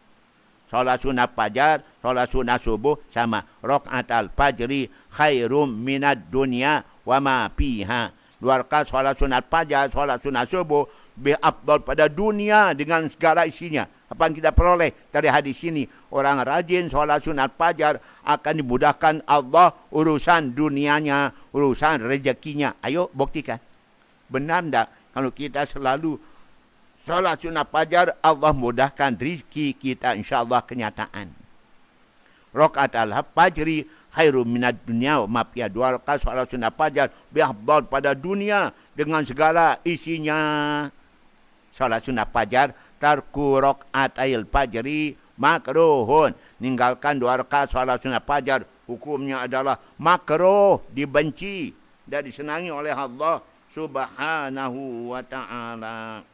Solat sunat fajar, solat sunat subuh sama. Rakaat al-fajri khairum minad dunya wa ma fiha. 2 rakaat solat sunat fajar, solat sunat subuh lebih afdal pada dunia dengan segala isinya. Apa yang kita peroleh dari hadis ini? Orang rajin solat sunat fajar akan dimudahkan Allah urusan dunianya, urusan rezekinya. Ayo buktikan. Benar tak kalau kita selalu solat sunat fajar, Allah mudahkan rezeki kita, insyaAllah kenyataan. Rakaat al-fajri khairum minad dunya wa ma fiha. 2 rakaat solat sunat fajar lebih afdal pada dunia dengan segala isinya. Solat sunat fajar, tarku rakaatil fajri makruhun. Ninggalkan 2 rakaat solat sunat fajar, hukumnya adalah makruh, dibenci dan disenangi oleh Allah Subhanahu wa ta'ala.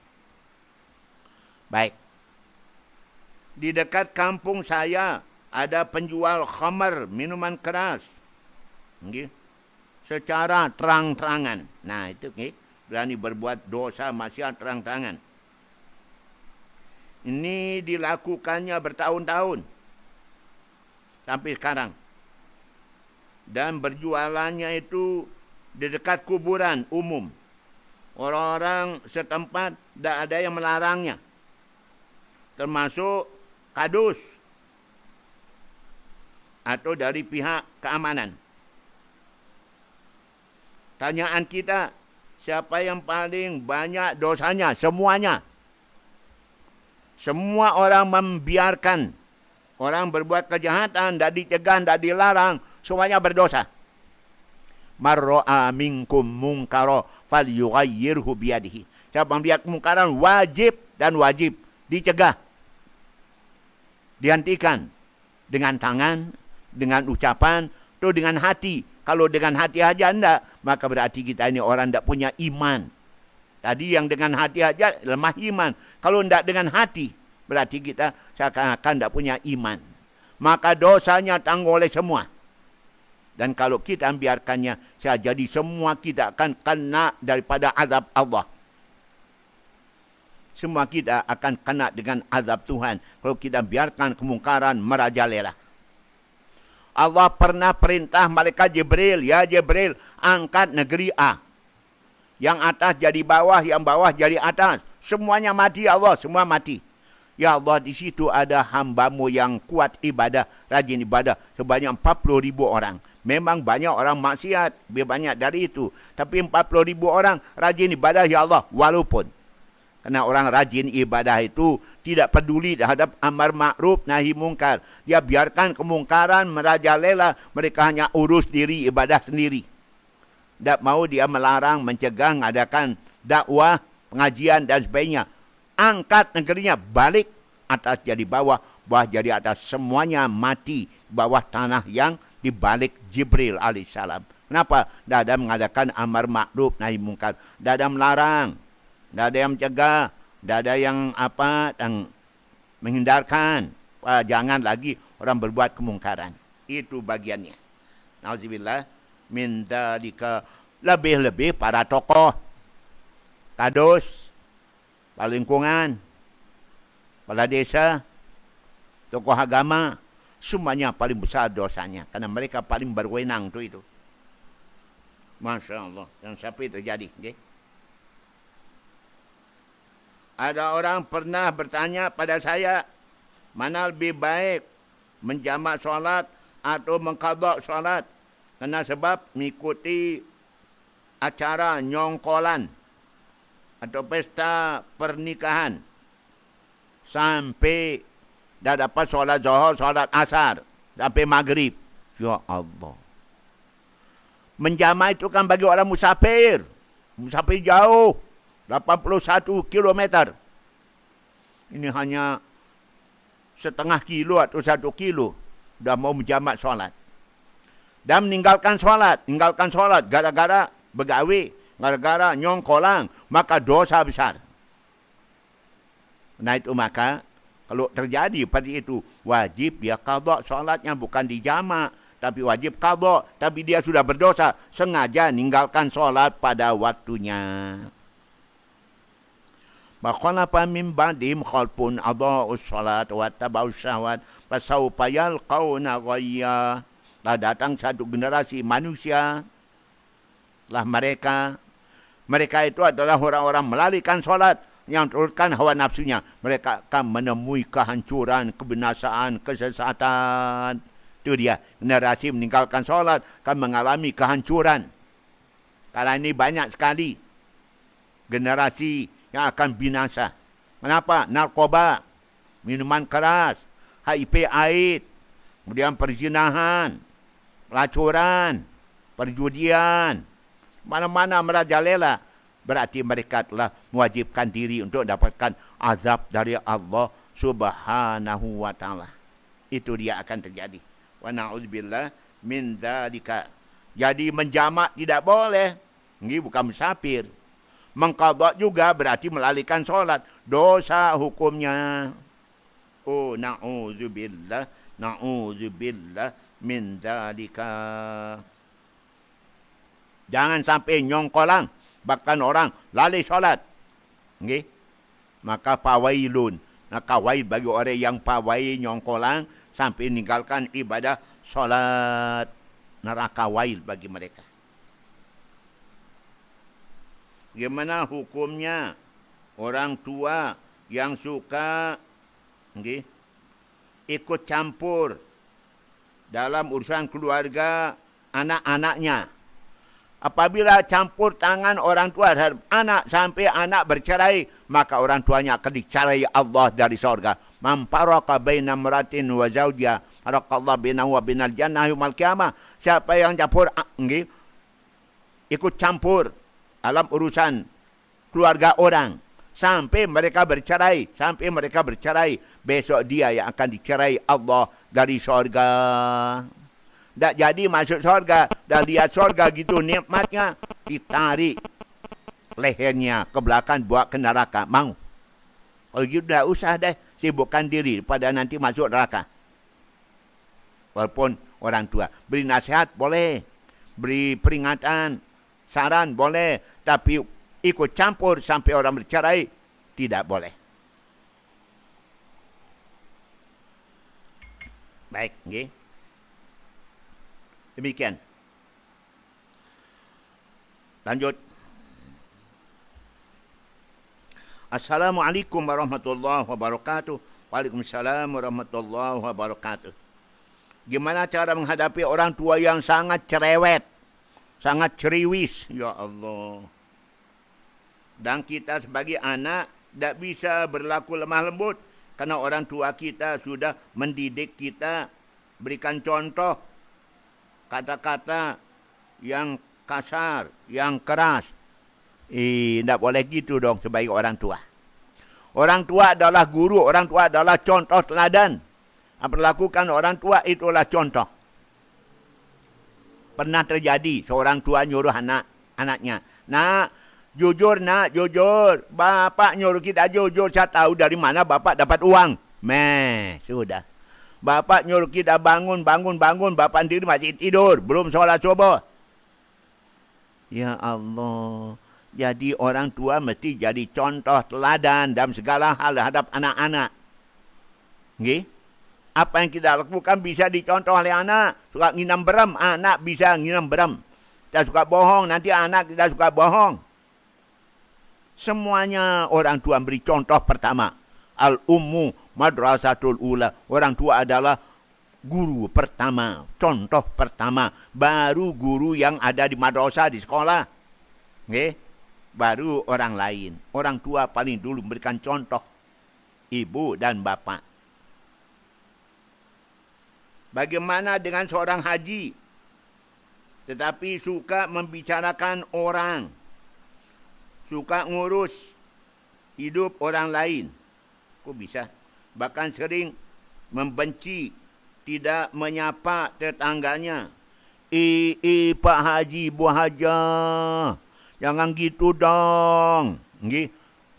Baik. Di dekat kampung saya ada penjual khamar, minuman keras. Okay. Secara terang-terangan. Nah, itu okay. Berani berbuat dosa maksiat terang-terangan. Ini dilakukannya bertahun-tahun. Sampai sekarang. Dan berjualannya itu di dekat kuburan umum. Orang-orang setempat tidak ada yang melarangnya. Termasuk kadus. Atau dari pihak keamanan. Tanyaan kita, siapa yang paling banyak dosanya? Semuanya. Semua orang membiarkan orang berbuat kejahatan, tidak dicegah, tidak dilarang, semuanya berdosa. Marra'a minkum munkara falyughayyirhu biyadihi. Siapa yang melihat kemungkaran wajib dan wajib dicegah. Dihentikan dengan tangan, dengan ucapan, atau dengan hati. Kalau dengan hati saja tidak, maka berarti kita ini orang tidak punya iman. Tadi yang dengan hati saja lemah iman. Kalau tidak dengan hati, berarti kita seakan-akan tidak punya iman. Maka dosanya tanggung oleh semua. Dan kalau kita membiarkannya, jadi semua kita akan kena daripada azab Allah. Semua kita akan kena dengan azab Tuhan kalau kita biarkan kemungkaran merajalela. Allah pernah perintah malaikat Jibril, ya Jibril, angkat negeri A. Yang atas jadi bawah, yang bawah jadi atas. Semuanya mati Allah, semua mati. Ya Allah, di situ ada hamba-Mu yang kuat ibadah, rajin ibadah. Sebanyak 40,000 orang. Memang banyak orang maksiat, lebih banyak dari itu. Tapi 40,000 orang rajin ibadah, ya Allah, walaupun. Karena orang rajin ibadah itu tidak peduli terhadap amar ma'ruf nahi mungkar. Dia biarkan kemungkaran merajalela, mereka hanya urus diri, ibadah sendiri. Tak mau dia melarang, mencegah, mengadakan dakwah, pengajian dan sebagainya. Angkat negerinya, balik atas jadi bawah, bawah jadi atas. Semuanya mati bawah tanah yang dibalik Jibril alaihissalam. Kenapa? Tak ada mengadakan amar ma'ruf nahi mungkar. Tak ada melarang. Tak ada yang mencegah. Tak ada yang yang menghindarkan. Jangan lagi orang berbuat kemungkaran. Itu bagiannya. Nauzubillah. Minta dika lebih-lebih para tokoh, kadus, kepala lingkungan, kepala desa, tokoh agama, semuanya paling besar dosanya. Karena mereka paling berwenang itu. Masya Allah. Yang sampai terjadi. Okay? Ada orang pernah bertanya pada saya, mana lebih baik menjamak solat atau mengqadha solat? Karena sebab mengikuti acara nyongkolan atau pesta pernikahan sampai dah dapat solat zuhur, solat asar sampai maghrib. Ya Allah. Menjamak itu kan bagi orang musafir. Musafir jauh. 81 kilometer. Ini hanya setengah kilo atau 1 kilo. Dah mau menjamak solat. Dan meninggalkan solat. Meninggalkan solat gara-gara begawi. Gara-gara nyongkolang. Maka dosa besar. Nah itu maka kalau terjadi seperti itu, wajib dia qadha solatnya, bukan dijamak, tapi wajib qadha. Tapi dia sudah berdosa, sengaja meninggalkan solat pada waktunya. Makhalafa min ba'dihim khalfun adha'us salat wa taba'us syahwat fasawfa yalqawna ghayya. Telah datang satu generasi manusia, lah mereka itu adalah orang-orang melalikan solat, yang turutkan hawa nafsunya. Mereka akan menemui kehancuran, kebinasaan, kesesatan. Itu dia. Generasi meninggalkan solat akan mengalami kehancuran. Karena ini banyak sekali generasi yang akan binasa. Kenapa? Narkoba, minuman keras, HIV AIDS, kemudian perzinahan, pelacuran, perjudian, mana-mana merajalela. Berarti mereka telah mewajibkan diri untuk mendapatkan azab dari Allah Subhanahu wa taala. Itu dia akan terjadi. Wa na'udzubillah min dzalika. Jadi menjamak tidak boleh. Ini bukan musafir. Mengqadha juga berarti melalikan solat. Dosa hukumnya. Oh, na'udzubillah min dzalika. Jangan sampai nyongkolang. Bahkan orang lalai solat. Okay? Maka fawailun. Maka wail bagi orang yang pawai nyongkolang sampai meninggalkan ibadah solat. Neraka wail bagi mereka. Bagaimana hukumnya orang tua yang suka ikut campur dalam urusan keluarga anak-anaknya? Apabila campur tangan orang tua terhadap anak sampai anak bercerai, maka orang tuanya akan dicerai Allah dari surga. Man farraqa baina imratin wa zawjiha, faraqallahu bainahu wa bainal jannah yaumil qiyamah. Siapa yang campur ikut campur dalam urusan keluarga orang sampai mereka bercerai, besok dia yang akan dicerai Allah dari surga. Tak jadi masuk surga. Dah lihat surga gitu nikmatnya. Ditarik lehernya ke belakang buat ke neraka. Mau? Kalau gitu dah usah deh. Sibukkan diri pada nanti masuk neraka. Walaupun orang tua. Beri nasihat boleh. Beri peringatan. Saran boleh. Tapi ikut campur sampai orang bercerai. Tidak boleh. Baik. Okay? Demikian. Lanjut. Assalamualaikum warahmatullahi wabarakatuh. Waalaikumsalam warahmatullahi wabarakatuh. Gimana cara menghadapi orang tua yang sangat cerewet, sangat ceriwis? Ya Allah. Dan kita sebagai anak tidak bisa berlaku lemah lembut. Karena orang tua kita sudah mendidik kita, berikan contoh kata-kata yang kasar, yang keras. Tidak boleh gitu dong sebagai orang tua. Orang tua adalah guru, orang tua adalah contoh teladan. Apa lakukan orang tua itulah contoh. Pernah terjadi seorang tua nyuruh anaknya, nak, jujur nak, jujur. Bapak nyuruh kita jujur, saya tahu dari mana bapak dapat uang. Sudah. Bapak nyuruh kita bangun. Bapak sendiri masih tidur. Belum sholat subuh. Ya Allah. Jadi orang tua mesti jadi contoh teladan dalam segala hal terhadap anak-anak. Okay? Apa yang kita lakukan bisa dicontoh oleh anak. Suka nginam beram, anak bisa nginam beram. Kita suka bohong, nanti anak kita suka bohong. Semuanya orang tua beri contoh pertama. Al-ummu madrasatul ula. Orang tua adalah guru pertama, contoh pertama. Baru guru yang ada di madrasah, di sekolah. Okay? Baru orang lain. Orang tua paling dulu memberikan contoh. Ibu dan bapa. Bagaimana dengan seorang haji? Tetapi suka membicarakan orang. Suka ngurus hidup orang lain. Kok bisa? Bahkan sering membenci, tidak menyapa tetangganya. Pak Haji, Bu Haja, jangan gitu dong.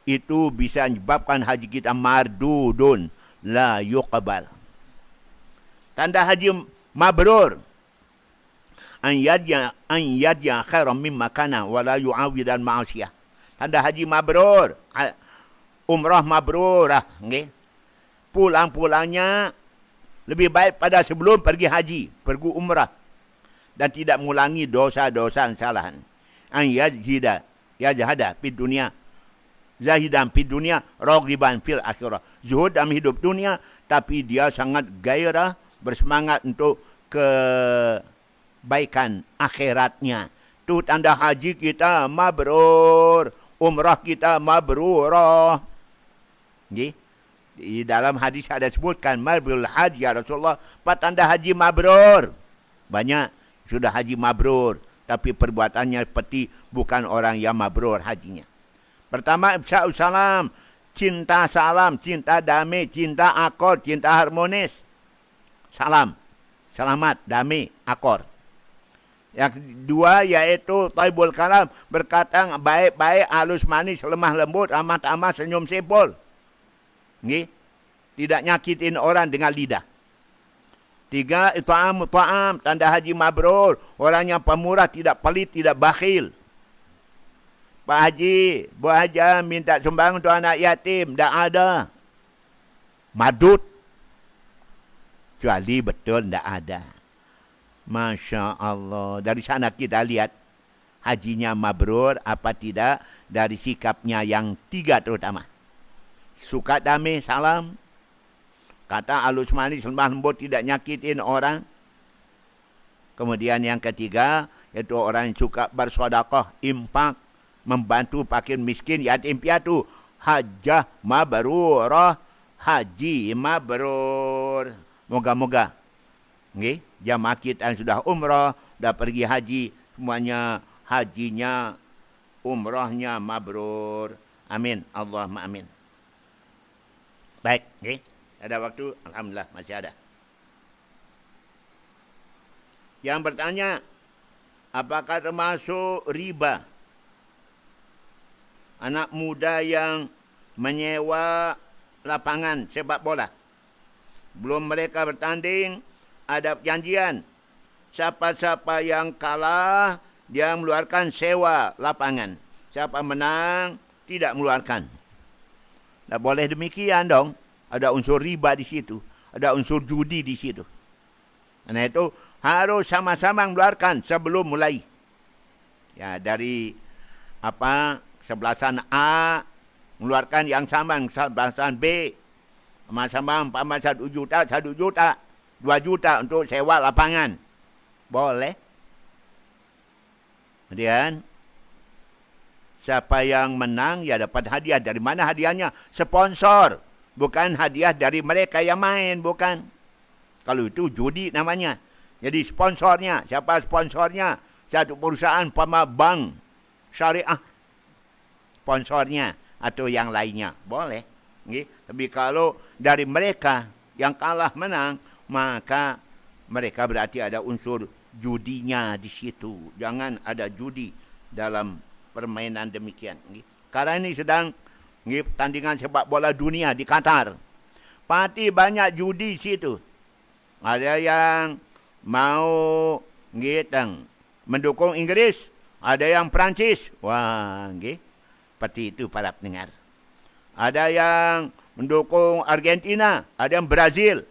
Itu bisa menyebabkan haji kita mardudun, la yuqbal. Tanda haji mabrur. An yadya khairan mimma kana wa la yu'awidan ma'asiyah. Tanda haji mabrur. Umrah mabrurah. Pulang-pulangnya lebih baik pada sebelum pergi haji, pergi umrah. Dan tidak mengulangi dosa-dosa kesalahan. An yajhada fid dunia. Zahidan fid dunia, raghiban fil akhirah. Zuhud dalam hidup dunia, tapi dia sangat gairah, bersemangat untuk kebaikan akhiratnya. Itu tanda haji kita mabrur, umrah kita mabrurah. Di dalam hadis ada sebutkan mabrul haji ya Rasulullah, tanda haji mabrur. Banyak sudah haji mabrur, tapi perbuatannya seperti bukan orang yang mabrur hajinya. Pertama, ifsya'us salam, cinta salam, cinta damai, cinta akor, cinta harmonis. Salam, selamat, damai, akor. Yang kedua yaitu taibul kalam, berkata baik-baik, halus manis, lemah lembut, ramah tamah, senyum simpul. Tidak nyakitin orang dengan lidah. Tiga, it'am, tanda haji mabrur, orang yang pemurah, tidak pelit, tidak bakhil. Pak Haji, Bu Haja minta sumbangan untuk anak yatim. Tak ada. Madut. Kecuali betul tak ada. Masya Allah. Dari sana kita lihat hajinya mabrur apa tidak. Dari sikapnya yang tiga terutama. Suka damai, salam. Kata halus manis, lemah lembut, tidak nyakitin orang. Kemudian yang ketiga, yaitu orang yang suka bersedekah, infak. Membantu fakir miskin, yatim piatu. Hajjah mabrurah, haji mabrur. Moga-moga jamaah kita yang sudah umrah, sudah pergi haji, semuanya hajinya, umrahnya mabrur. Amin. Allahumma amin. Baik, ada waktu? Alhamdulillah masih ada. Yang bertanya, apakah termasuk riba anak muda yang menyewa lapangan sepak bola? Belum mereka bertanding, ada perjanjian. Siapa-siapa yang kalah, dia mengeluarkan sewa lapangan. Siapa menang, tidak mengeluarkan. Tak boleh demikian dong. Ada unsur riba di situ. Ada unsur judi di situ. Karena itu harus sama-sama mengeluarkan sebelum mulai. Ya, dari sebelasan A mengeluarkan yang sama dengan sebelasan B. Sama-sama 1 juta, 1 juta, 2 juta untuk sewa lapangan. Boleh. Kemudian siapa yang menang ya dapat hadiah. Dari mana hadiahnya? Sponsor. Bukan hadiah dari mereka yang main, bukan. Kalau itu judi namanya. Jadi sponsornya, siapa sponsornya? Satu perusahaan bank syariah. Sponsornya atau yang lainnya. Boleh. Tapi kalau dari mereka yang kalah menang, maka mereka berarti ada unsur judinya di situ. Jangan ada judi dalam permainan demikian. Karena ini sedang tandingan sepak bola dunia di Qatar. Pasti banyak judi di situ. Ada yang mau mendukung Inggris, ada yang Perancis. Wah, seperti itu para pendengar. Ada yang mendukung Argentina, ada yang Brazil.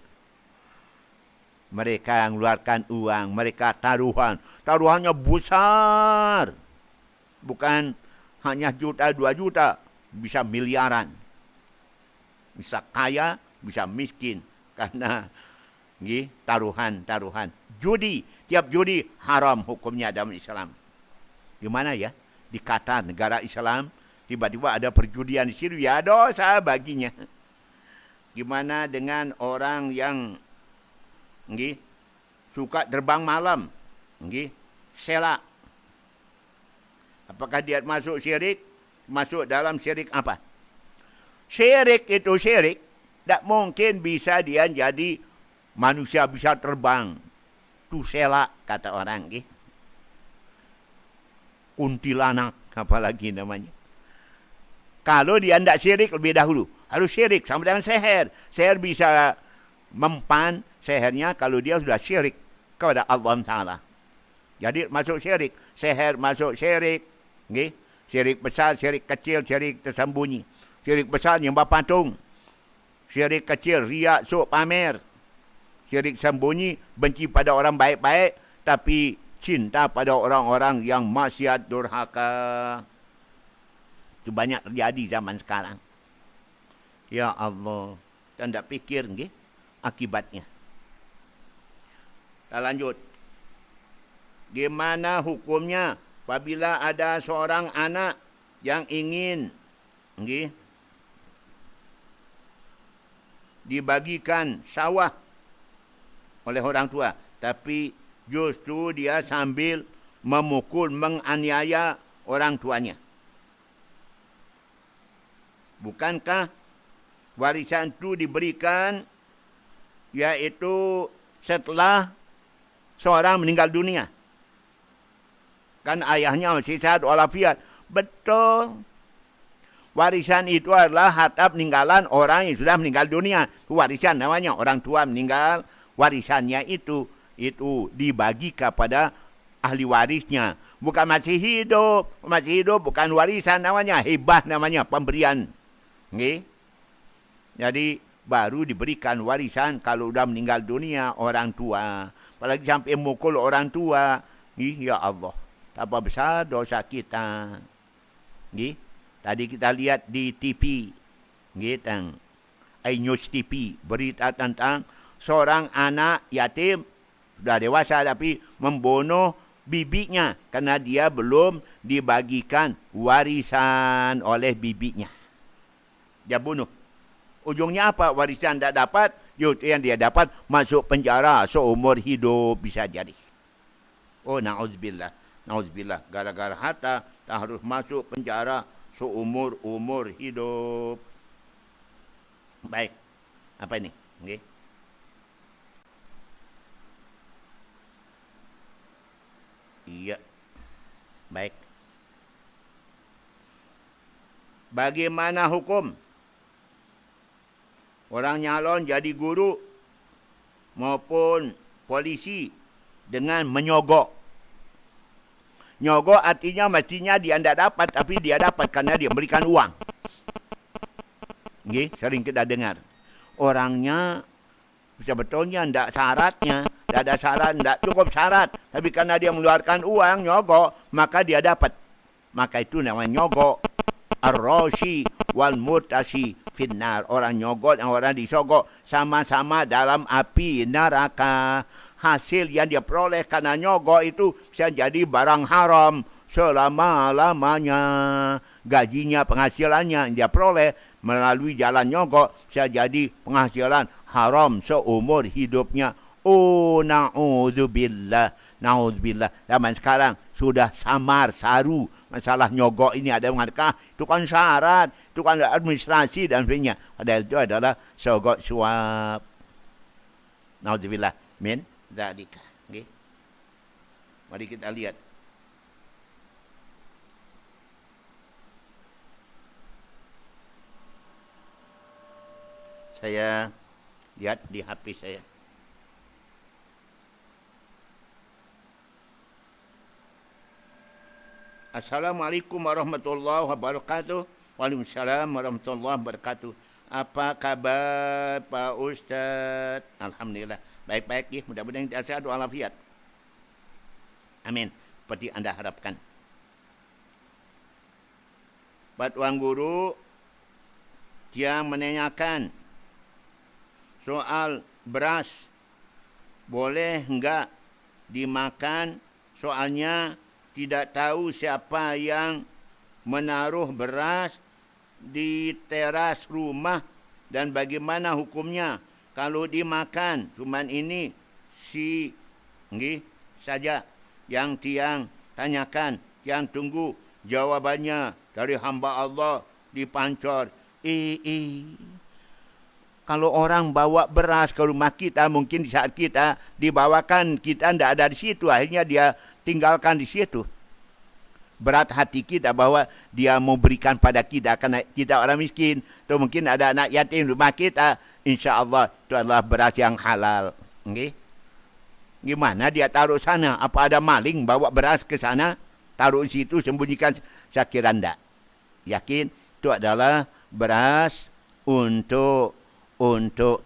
Mereka mengeluarkan uang, mereka taruhan. Taruhannya besar. Bukan hanya juta, 2 juta. Bisa miliaran. Bisa kaya, bisa miskin. Karena taruhan. Judi. Tiap judi haram hukumnya dalam Islam. Gimana ya? Di Qatar, negara Islam, tiba-tiba ada perjudian di situ. Ya dosa baginya. Gimana dengan orang yang suka terbang malam? Selak. Apakah dia masuk syirik? Masuk dalam syirik apa? Syirik itu syirik. Tak mungkin bisa dia jadi manusia bisa terbang. Tu selak, kata orang. Kuntilanak, apalagi namanya. Kalau dia tidak syirik lebih dahulu. Harus syirik sama dengan seher. Seher bisa mempan sehernya kalau dia sudah syirik kepada Allah Ta'ala. Jadi masuk syirik. Seher masuk syirik. Syirik besar, syirik kecil, syirik tersembunyi. Syirik besar nyembah patung. Syirik kecil, riak, sok, pamer. Syirik sembunyi, benci pada orang baik-baik, tapi cinta pada orang-orang yang maksiat durhaka. Itu banyak terjadi zaman sekarang. Ya Allah. Kita tidak fikir akibatnya. Kita lanjut. Gimana hukumnya apabila ada seorang anak yang ingin dibagikan sawah oleh orang tua, tapi justru dia sambil memukul, menganiaya orang tuanya. Bukankah warisan itu diberikan yaitu setelah seorang meninggal dunia? Kan ayahnya masih sehat walafiat. Betul. Warisan itu adalah harta peninggalan orang yang sudah meninggal dunia. Itu warisan namanya. Orang tua meninggal, warisannya itu dibagi kepada ahli warisnya. Bukan masih hidup. Masih hidup bukan warisan namanya. Hibah namanya, pemberian. Jadi baru diberikan warisan kalau sudah meninggal dunia orang tua. Apalagi sampai mukul orang tua. Ya Allah. Apa besar dosa kita. Tadi kita lihat di TV. iNews TV. Berita tentang seorang anak yatim. Sudah dewasa tapi membunuh bibinya. Karena dia belum dibagikan warisan oleh bibinya. Dia bunuh. Ujungnya apa? Warisan tak dapat. Yang dia dapat masuk penjara seumur hidup bisa jadi. Oh, na'udzubillah. Na'udzubillah. Gara-gara harta tak harus masuk penjara seumur hidup. Baik. Apa ini? Iya. Baik. Bagaimana hukum orang nyalon jadi guru maupun polisi dengan menyogok? Nyogok artinya mestinya dia tidak dapat, tapi dia dapat karena dia memberikan uang. Sering kita dengar. Orangnya sebetulnya tidak syaratnya, tidak ada syarat, tidak cukup syarat. Tapi karena dia mengeluarkan uang, nyogok, maka dia dapat. Maka itu namanya nyogok. Ar-rashi wal murtashi finnar. Orang nyogok dan orang disogok sama-sama dalam api neraka. Hasil yang dia peroleh karena nyogok itu bisa jadi barang haram selama-lamanya. Gajinya, penghasilannya yang dia peroleh melalui jalan nyogok bisa jadi penghasilan haram seumur hidupnya. Oh, na'udzubillah. Na'udzubillah. Zaman sekarang sudah samar, saru masalah nyogok ini. Ada yang mengatakan, itu kan syarat, itu kan administrasi dan sebagainya. Padahal itu adalah sogok suap. Na'udzubillah. Min dzalika. Mari kita lihat. Saya lihat di HP saya. Assalamualaikum warahmatullahi wabarakatuh. Waalaikumsalam warahmatullahi wabarakatuh. Apa kabar Pak Ustaz? Alhamdulillah. Baik-baik ya, mudah-mudahan kita sehat walafiat. Amin. Seperti anda harapkan. Pak Tuan Guru, dia menanyakan soal beras boleh enggak dimakan, soalnya tidak tahu siapa yang menaruh beras di teras rumah dan bagaimana hukumnya kalau dimakan. Cuman ini saja yang tiang tanyakan, tiang tunggu jawabannya dari hamba Allah di Pancor. Kalau orang bawa beras ke rumah kita, mungkin di saat kita dibawakan, kita tidak ada di situ. Akhirnya dia tinggalkan di situ. Berat hati kita bahwa dia mau berikan pada kita karena kita orang miskin. Atau mungkin ada anak yatim di rumah kita. Insya Allah itu adalah beras yang halal. Okay? Gimana dia taruh sana? Apa ada maling bawa beras ke sana? Taruh di situ, sembunyikan. Saya kira tidak. Yakin itu adalah beras untuk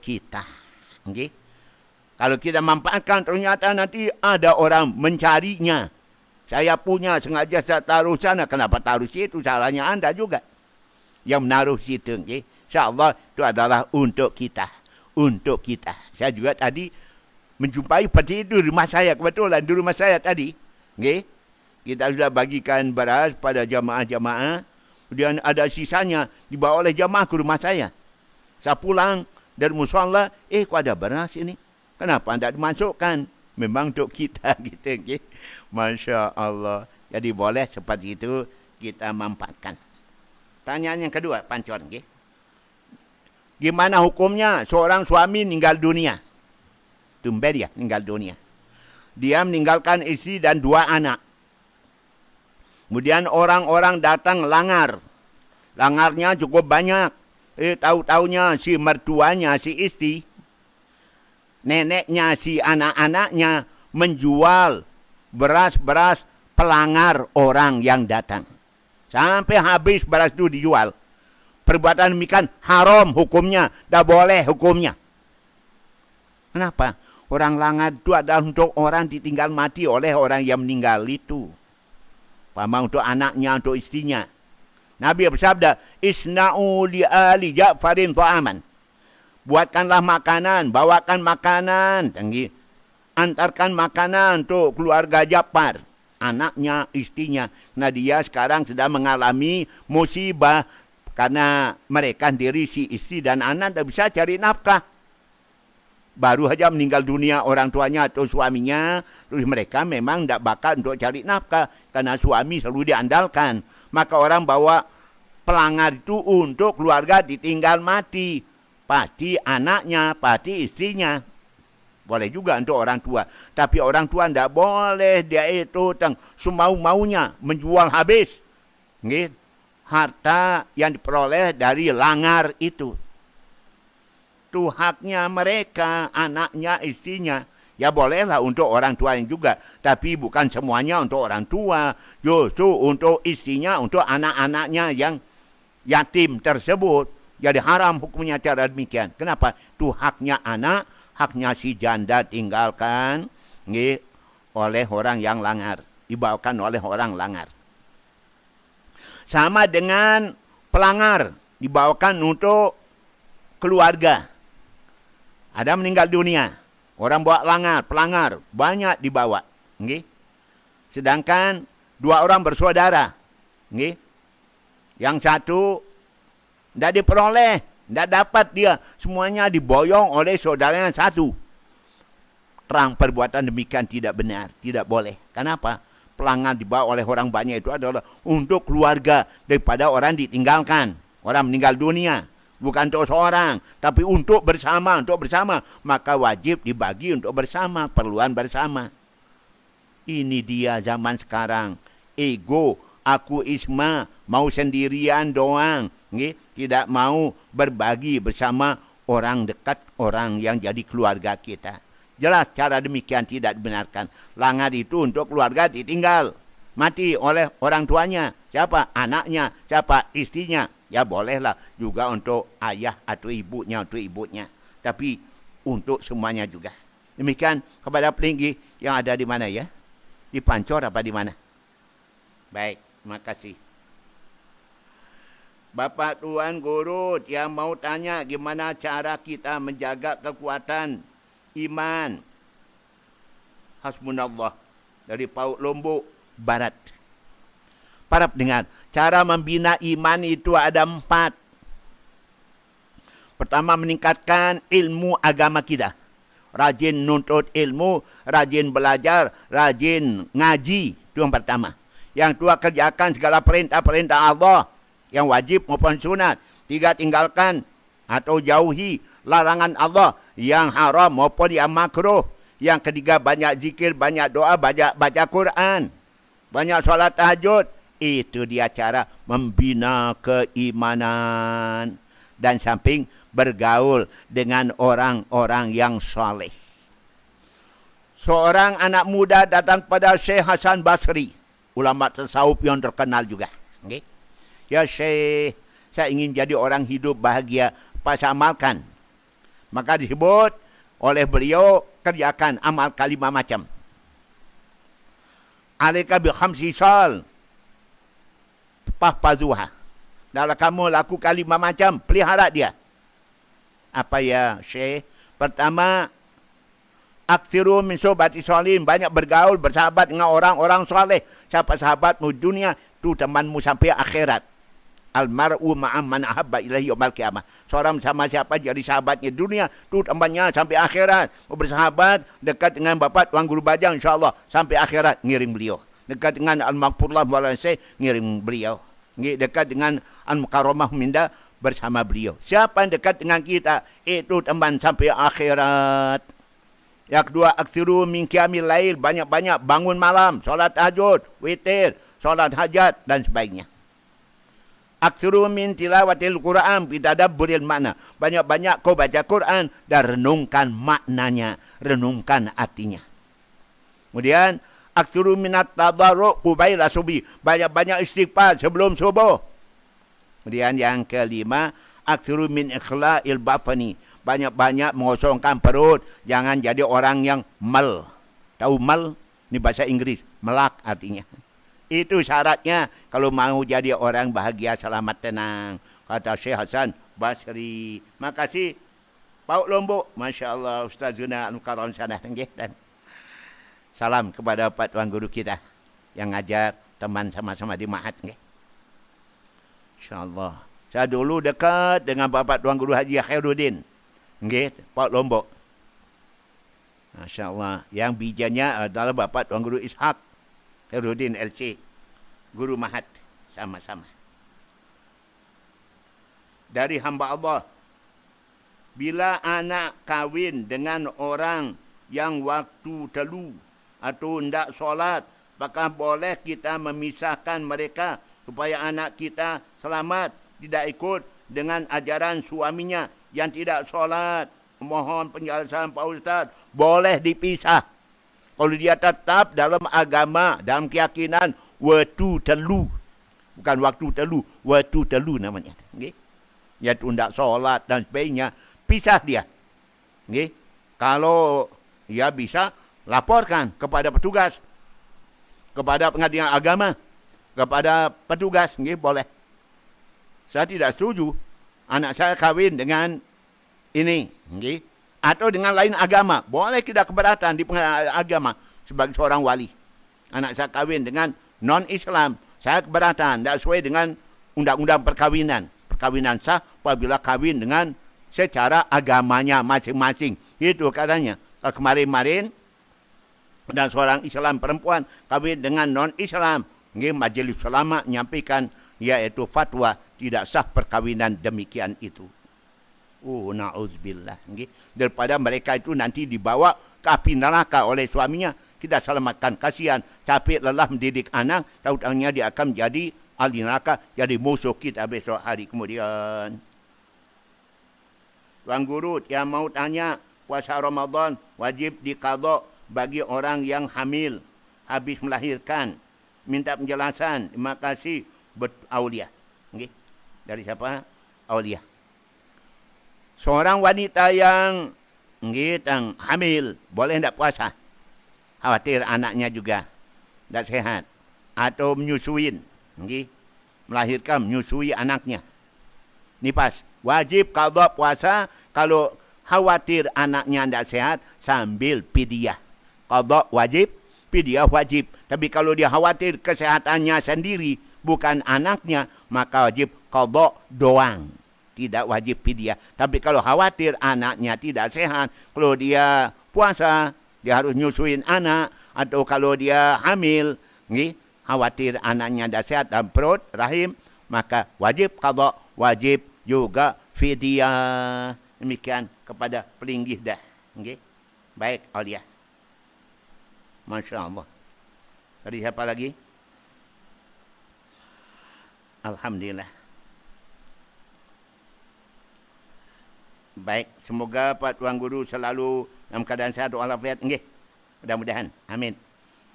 kita. Okay? Kalau kita manfaatkan, ternyata nanti ada orang mencarinya. Saya punya, sengaja saya taruh sana. Kenapa taruh situ? Salahnya anda juga yang menaruh situ. Okay? InsyaAllah itu adalah untuk kita. Untuk kita. Saya juga tadi menjumpai seperti itu di rumah saya. Kebetulan di rumah saya tadi. Okay? Kita sudah bagikan beras pada jamaah-jamaah. Kemudian ada sisanya dibawa oleh jamaah ke rumah saya. Saya pulang dari musholla, kok ada beras ini? Kenapa tidak dimasukkan? Memang untuk kita gitu. Okay? Masya Allah. Jadi boleh seperti itu kita manfaatkan. Pertanyaan yang kedua, Pancor. Okay? Gimana hukumnya seorang suami meninggal dunia? Tumben ya, meninggal dunia. Dia meninggalkan istri dan 2 anak. Kemudian orang-orang datang langar. Langarnya cukup banyak. Tahu-taunya si mertuanya, si istri, neneknya, si anak-anaknya menjual beras-beras pelangar orang yang datang. Sampai habis beras itu dijual. Perbuatan demikian haram hukumnya, tidak boleh hukumnya. Kenapa? Orang langar itu adalah untuk orang ditinggal mati oleh orang yang meninggal itu. Paham, untuk anaknya, untuk istrinya. Nabi bersabda, isna'u li ali Ja'farin ta'aman. Buatkanlah makanan, bawakan makanan, antarkan makanan untuk keluarga Ja'far, anaknya, istrinya. Nah, dia sekarang sedang mengalami musibah karena mereka sendiri, si istri dan anak, tidak bisa cari nafkah. Baru saja meninggal dunia orang tuanya atau suaminya, terus mereka memang tidak bakal untuk cari nafkah karena suami selalu diandalkan. Maka orang bawa pelangar itu untuk keluarga ditinggal mati. Pasti anaknya, pasti istrinya. Boleh juga untuk orang tua. Tapi orang tua tidak boleh dia itu semau-maunya menjual habis harta yang diperoleh dari langar itu. Itu haknya mereka, anaknya, istrinya. Ya bolehlah untuk orang tua yang juga. Tapi bukan semuanya untuk orang tua. Justru untuk istrinya, untuk anak-anaknya yang yatim tersebut. Jadi haram hukumnya cara demikian. Kenapa? Itu haknya anak, haknya si janda tinggalkan oleh orang yang langar. Dibawakan oleh orang langar. Sama dengan pelangar. Dibawakan untuk keluarga. Ada meninggal dunia. Orang bawa langar, pelangar. Banyak dibawa. Sedangkan 2 orang bersaudara. Yang satu tidak diperoleh. Tidak dapat dia. Semuanya diboyong oleh saudara yang satu. Terang perbuatan demikian tidak benar. Tidak boleh. Kenapa? Pelangar dibawa oleh orang banyak itu adalah untuk keluarga. Daripada orang ditinggalkan. Orang meninggal dunia. Bukan untuk seorang, tapi untuk bersama, maka wajib dibagi untuk bersama, perluan bersama. Ini dia zaman sekarang. Ego, aku isma, mau sendirian doang, tidak mau berbagi bersama orang dekat, orang yang jadi keluarga kita. Jelas cara demikian tidak dibenarkan. Langar itu untuk keluarga ditinggal mati oleh orang tuanya. Siapa? Anaknya. Siapa? Istrinya. Ya bolehlah juga untuk ayah atau ibunya, Tapi untuk semuanya juga. Demikian kepada peninggi yang ada di mana ya? Di Pancor apa di mana? Baik, terima kasih. Bapak Tuan Guru yang mau tanya gimana cara kita menjaga kekuatan iman. Hasbunallah dari Paut Lombok Barat. Para pendengar, cara membina iman itu ada 4. Pertama, meningkatkan ilmu agama kita. Rajin nuntut ilmu, rajin belajar, rajin ngaji. Itu yang pertama. Yang kedua, kerjakan segala perintah-perintah Allah yang wajib maupun sunat. 3, tinggalkan atau jauhi larangan Allah yang haram maupun yang makruh. Yang ketiga, banyak zikir, banyak doa, banyak baca Quran, banyak solat tahajud. Itu dia cara membina keimanan. Dan samping bergaul dengan orang-orang yang soleh. Seorang anak muda datang kepada Syekh Hasan Basri, ulama tasawuf yang terkenal juga. Okay? Ya Syekh, saya ingin jadi orang hidup bahagia, apa saya amalkan? Maka disebut oleh beliau, kerjakan amal 5 macam. Alaika bi khamsi sal fahfazuha. Dalam kamu lakukan 5 macam, pelihara dia. Apa ya Syekh? Pertama, aksiru min sohbati sholin, banyak bergaul, bersahabat dengan orang-orang soleh. Siapa sahabatmu dunia, itu temanmu sampai akhirat. Almar'u ma'am man ahabba ilahi yaumal qiyamah. Seorang sama siapa jadi sahabatnya dunia, itu temannya sampai akhirat. Bersahabat dekat dengan Bapak Tuan Guru Bajang, insyaAllah sampai akhirat ngiring beliau. Dekat dengan Al-Maghfurullah Walasai, ngiring beliau. Dekat dengan Al-Mukarramah Minda, bersama beliau. Siapa yang dekat dengan kita, itu teman sampai akhirat. Yang kedua, aksiru min qiyamil lail, banyak-banyak bangun malam, solat tahajud, witir, solat hajat dan sebagainya. Aksiru min tilawatil Quran bitadabburil makna, banyak-banyak kau baca Quran dan renungkan maknanya, renungkan artinya. Kemudian aksiru minat tadarru' qubaila subuh, banyak-banyak istighfar sebelum subuh. Kemudian yang kelima, aksiru min ikhla'il batni, banyak-banyak mengosongkan perut, jangan jadi orang yang mal. Tahu mal? Ini bahasa Inggris, melak artinya. Itu syaratnya kalau mau jadi orang bahagia, selamat, tenang. Kata Syekh Hasan Basri. Makasih Paut Lombok. Masya Allah, Ustazuna Al-Karon sana. Dan salam kepada Pak Tuan Guru kita yang ngajar teman sama-sama di Mahat. InsyaAllah. Saya dulu dekat dengan Bapak Tuan Guru Haji Khairuddin. Paut Lombok. Masya Allah. Yang bijannya adalah Bapak Tuan Guru Ishak Khairuddin LC, Guru Mahat, sama-sama. Dari hamba Allah, bila anak kahwin dengan orang yang waktu telu atau tidak solat, maka boleh kita memisahkan mereka supaya anak kita selamat, tidak ikut dengan ajaran suaminya yang tidak solat. Mohon penjelasan Pak Ustaz, boleh dipisah. Kalau dia tetap dalam agama, dalam keyakinan, waktu telu. Bukan waktu telu, waktu telu namanya. Okay? Dia tidak solat dan sebagainya, pisah dia. Okay? Kalau dia bisa, laporkan kepada petugas, kepada pengadilan agama, kepada petugas. Okay? Boleh. Saya tidak setuju anak saya kahwin dengan ini. Okay? Atau dengan lain agama. Boleh kita keberatan di pengadilan agama sebagai seorang wali. Anak saya kahwin dengan non-Islam. Saya keberatan. Tidak sesuai dengan undang-undang perkawinan. Perkawinan sah apabila kahwin dengan secara agamanya masing-masing. Itu katanya. Kemarin-marin dan seorang Islam perempuan kahwin dengan non-Islam. Majelis Ulama menyampaikan yaitu fatwa tidak sah perkawinan demikian itu. Na'udzubillah. Daripada mereka itu nanti dibawa ke api neraka oleh suaminya, kita selamatkan. Kasihan, capek lelah mendidik anak, tahu-tahunya dia akan menjadi ahli neraka, jadi musuh kita besok hari kemudian. Tuan Guru yang mau tanya, puasa Ramadan wajib diqadha bagi orang yang hamil, habis melahirkan. Minta penjelasan. Terima kasih. Aulia. Dari siapa? Aulia. Seorang wanita yang nggih, tang hamil, boleh ndak puasa? Khawatir anaknya juga ndak sehat. Atau menyusuin, nggih, melahirkan, menyusui anaknya. Nifas, wajib qadha puasa kalau khawatir anaknya ndak sehat sambil fidyah. Qadha wajib, fidyah wajib. Tapi kalau dia khawatir kesehatannya sendiri, bukan anaknya, maka wajib qadha doang. Tidak wajib fidyah. Tapi kalau khawatir anaknya tidak sehat, kalau dia puasa, dia harus nyusuin anak. Atau kalau dia hamil, nggih, khawatir anaknya tidak sehat dalam perut, rahim, maka wajib qadha, wajib juga fidyah. Demikian kepada pelinggih dah. Nggih. Baik, Aulia. Masya Allah. Dari siapa lagi? Alhamdulillah. Baik, semoga Pak Tuan Guru selalu dalam keadaan sehat walafiat. Nggih. Mudah-mudahan. Amin.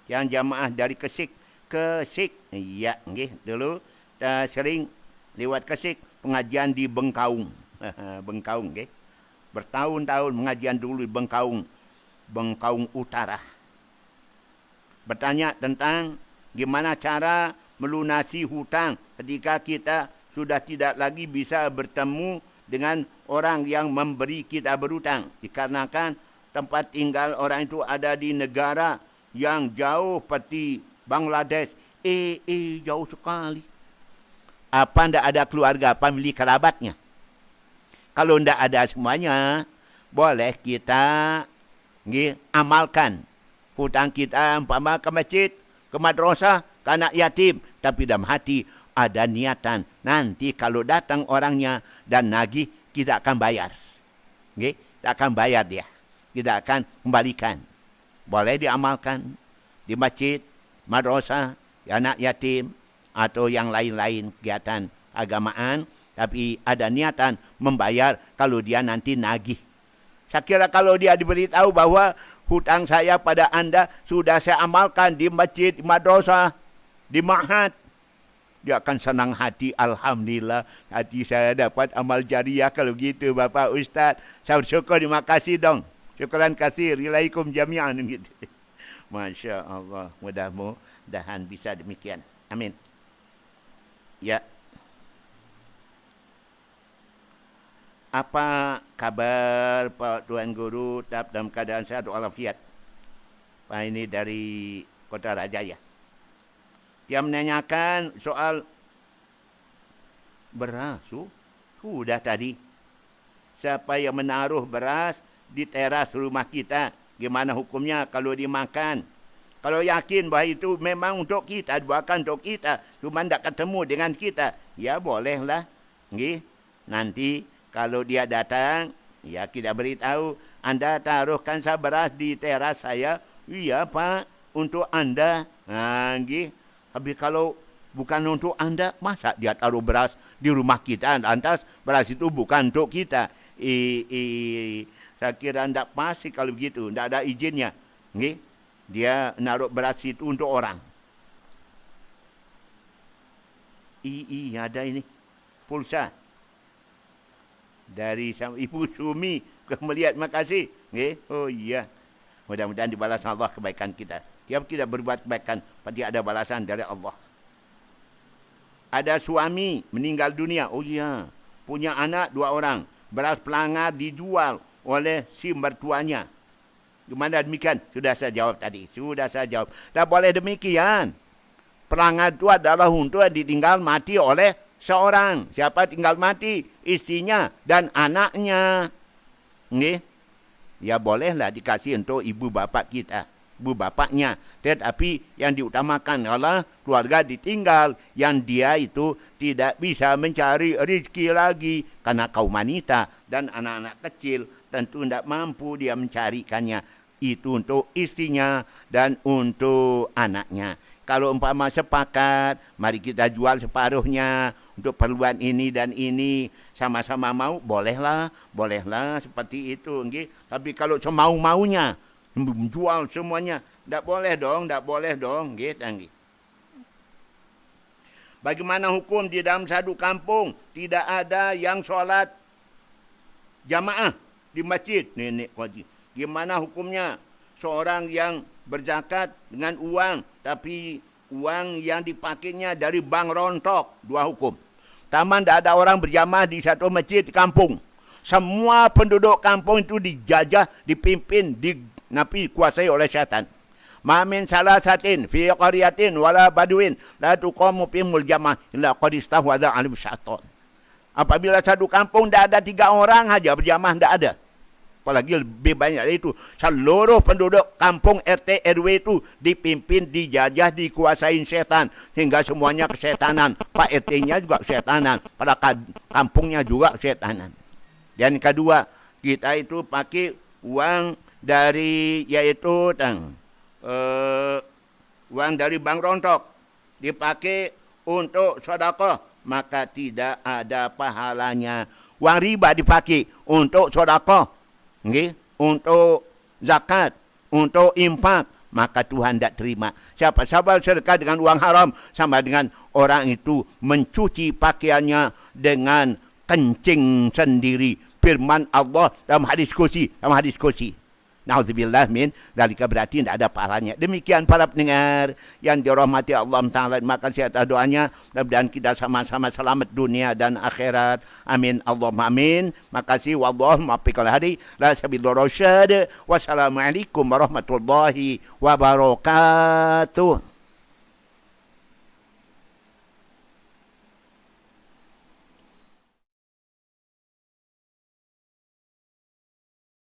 Yang jamaah dari Kesik, ya, nggih, dulu sering lewat Kesik pengajian di Bengkaung. Bengkaung, nggih. Bertahun-tahun pengajian dulu di Bengkaung, Bengkaung Utara. Bertanya tentang gimana cara melunasi hutang ketika kita sudah tidak lagi bisa bertemu dengan orang yang memberi kita berhutang. Dikarenakan tempat tinggal orang itu ada di negara yang jauh seperti Bangladesh. Jauh sekali. Apa ndak ada keluarga, famili kerabatnya? Kalau ndak ada semuanya, boleh kita amalkan hutang kita, umpama ke masjid, ke madrasah, ke anak yatim. Tapi dalam hati ada niatan, nanti kalau datang orangnya dan nagih, kita akan bayar. Okay? Kita akan bayar dia. Kita akan kembalikan. Boleh diamalkan di masjid, madrasah, anak yatim, atau yang lain-lain kegiatan agamaan. Tapi ada niatan membayar kalau dia nanti nagih. Saya kira kalau dia diberitahu bahwa hutang saya pada anda sudah saya amalkan di masjid, di madrasah, di ma'had, dia akan senang hati. Alhamdulillah, hati saya dapat amal jariah kalau gitu Bapak Ustaz. Saya bersyukur, terima kasih dong. Syukuran kasih, rilaikum jami'an. Gitu. Masya Allah, mudah-mudahan bisa demikian. Amin. Ya. Apa kabar Pak Tuan Guru? Tetap dalam keadaan sehat walafiat. Pak ini dari Kota Raja ya. Dia menanyakan soal beras. Sudah tadi. Siapa yang menaruh beras di teras rumah kita? Gimana hukumnya kalau dimakan? Kalau yakin bahawa itu memang untuk kita, bukan untuk kita, cuma tidak ketemu dengan kita, ya bolehlah. Nanti kalau dia datang, ya kita beritahu, anda taruhkan saya beras di teras saya. Iya Pak, untuk anda. Tapi kalau bukan untuk anda, masa dia taruh beras di rumah kita, lantas beras itu bukan untuk kita. Saya kira tidak pasti kalau begitu, tidak ada izinnya. Dia naruh beras itu untuk orang. Ada ini, pulsa. Dari Ibu Sumi ke melihat, makasih. Oh iya. Mudah-mudahan dibalas Allah kebaikan kita. Tiap kita berbuat kebaikan, pasti ada balasan dari Allah. Ada suami meninggal dunia. Oh iya. Punya anak 2 orang. Beras pelangar dijual oleh si mertuanya. Gimana demikian? Sudah saya jawab tadi. Sudah saya jawab. Tak boleh demikian. Pelangar itu adalah untuk ditinggal mati oleh seorang. Siapa tinggal mati? Istrinya dan anaknya. Ya bolehlah dikasih untuk ibu bapak kita, ibu bapaknya. Tetapi yang diutamakan adalah keluarga ditinggal, yang dia itu tidak bisa mencari rezeki lagi. Karena kaum wanita dan anak-anak kecil tentu tidak mampu dia mencarikannya. Itu untuk istrinya dan untuk anaknya. Kalau umpama sepakat, mari kita jual separuhnya untuk perluan ini dan ini, sama-sama mau, bolehlah seperti itu. Tapi kalau semau-maunya, menjual semuanya, tidak boleh dong. Bagaimana hukum di dalam satu kampung tidak ada yang sholat jamaah? di masjid. Nenek Qazi. Gimana hukumnya seorang yang berzakat dengan uang, tapi uang yang dipakainya dari bank rontok? Dua hukum. Taman tidak ada orang berjamaah di satu masjid di kampung. Semua penduduk kampung itu dijajah, dipimpin, dikuasai oleh syaitan. Ma min salasatin fi qaryatin wala baduin la tuqamu fihimul jamaah illa qad istahwadha 'alim syaitan. Apabila satu kampung tidak ada 3 orang saja berjamaah, tidak ada. Apalagi lebih banyak dari itu. Seluruh penduduk kampung RT RW itu dipimpin, dijajah, dikuasai syaitan. Sehingga semuanya kesyatanan. Pak RT-nya juga kesyatanan. Pada kampungnya juga kesyatanan. Dan kedua, kita itu pakai uang dari yaitu uang dari bank rontok dipakai untuk sedekah, maka tidak ada pahalanya. Uang riba dipakai untuk sedekah, untuk zakat, untuk infak, maka Tuhan tidak terima. Siapa-siapa sedekah dengan uang haram sama dengan orang itu mencuci pakaiannya dengan kencing sendiri. Firman Allah dalam hadis kursi, Na'udzubillah min dzalika, berarti tidak ada pahalanya. Demikian para pendengar yang dirahmati Allah Ta'ala. Terima kasih atas doanya. Mudah-mudahan kita sama-sama selamat dunia dan akhirat. Amin. Allahumma amin. Makasih. Wallahu muwaffiq hadi la sabilur rasyad. Wassalamualaikum warahmatullahi wabarakatuh.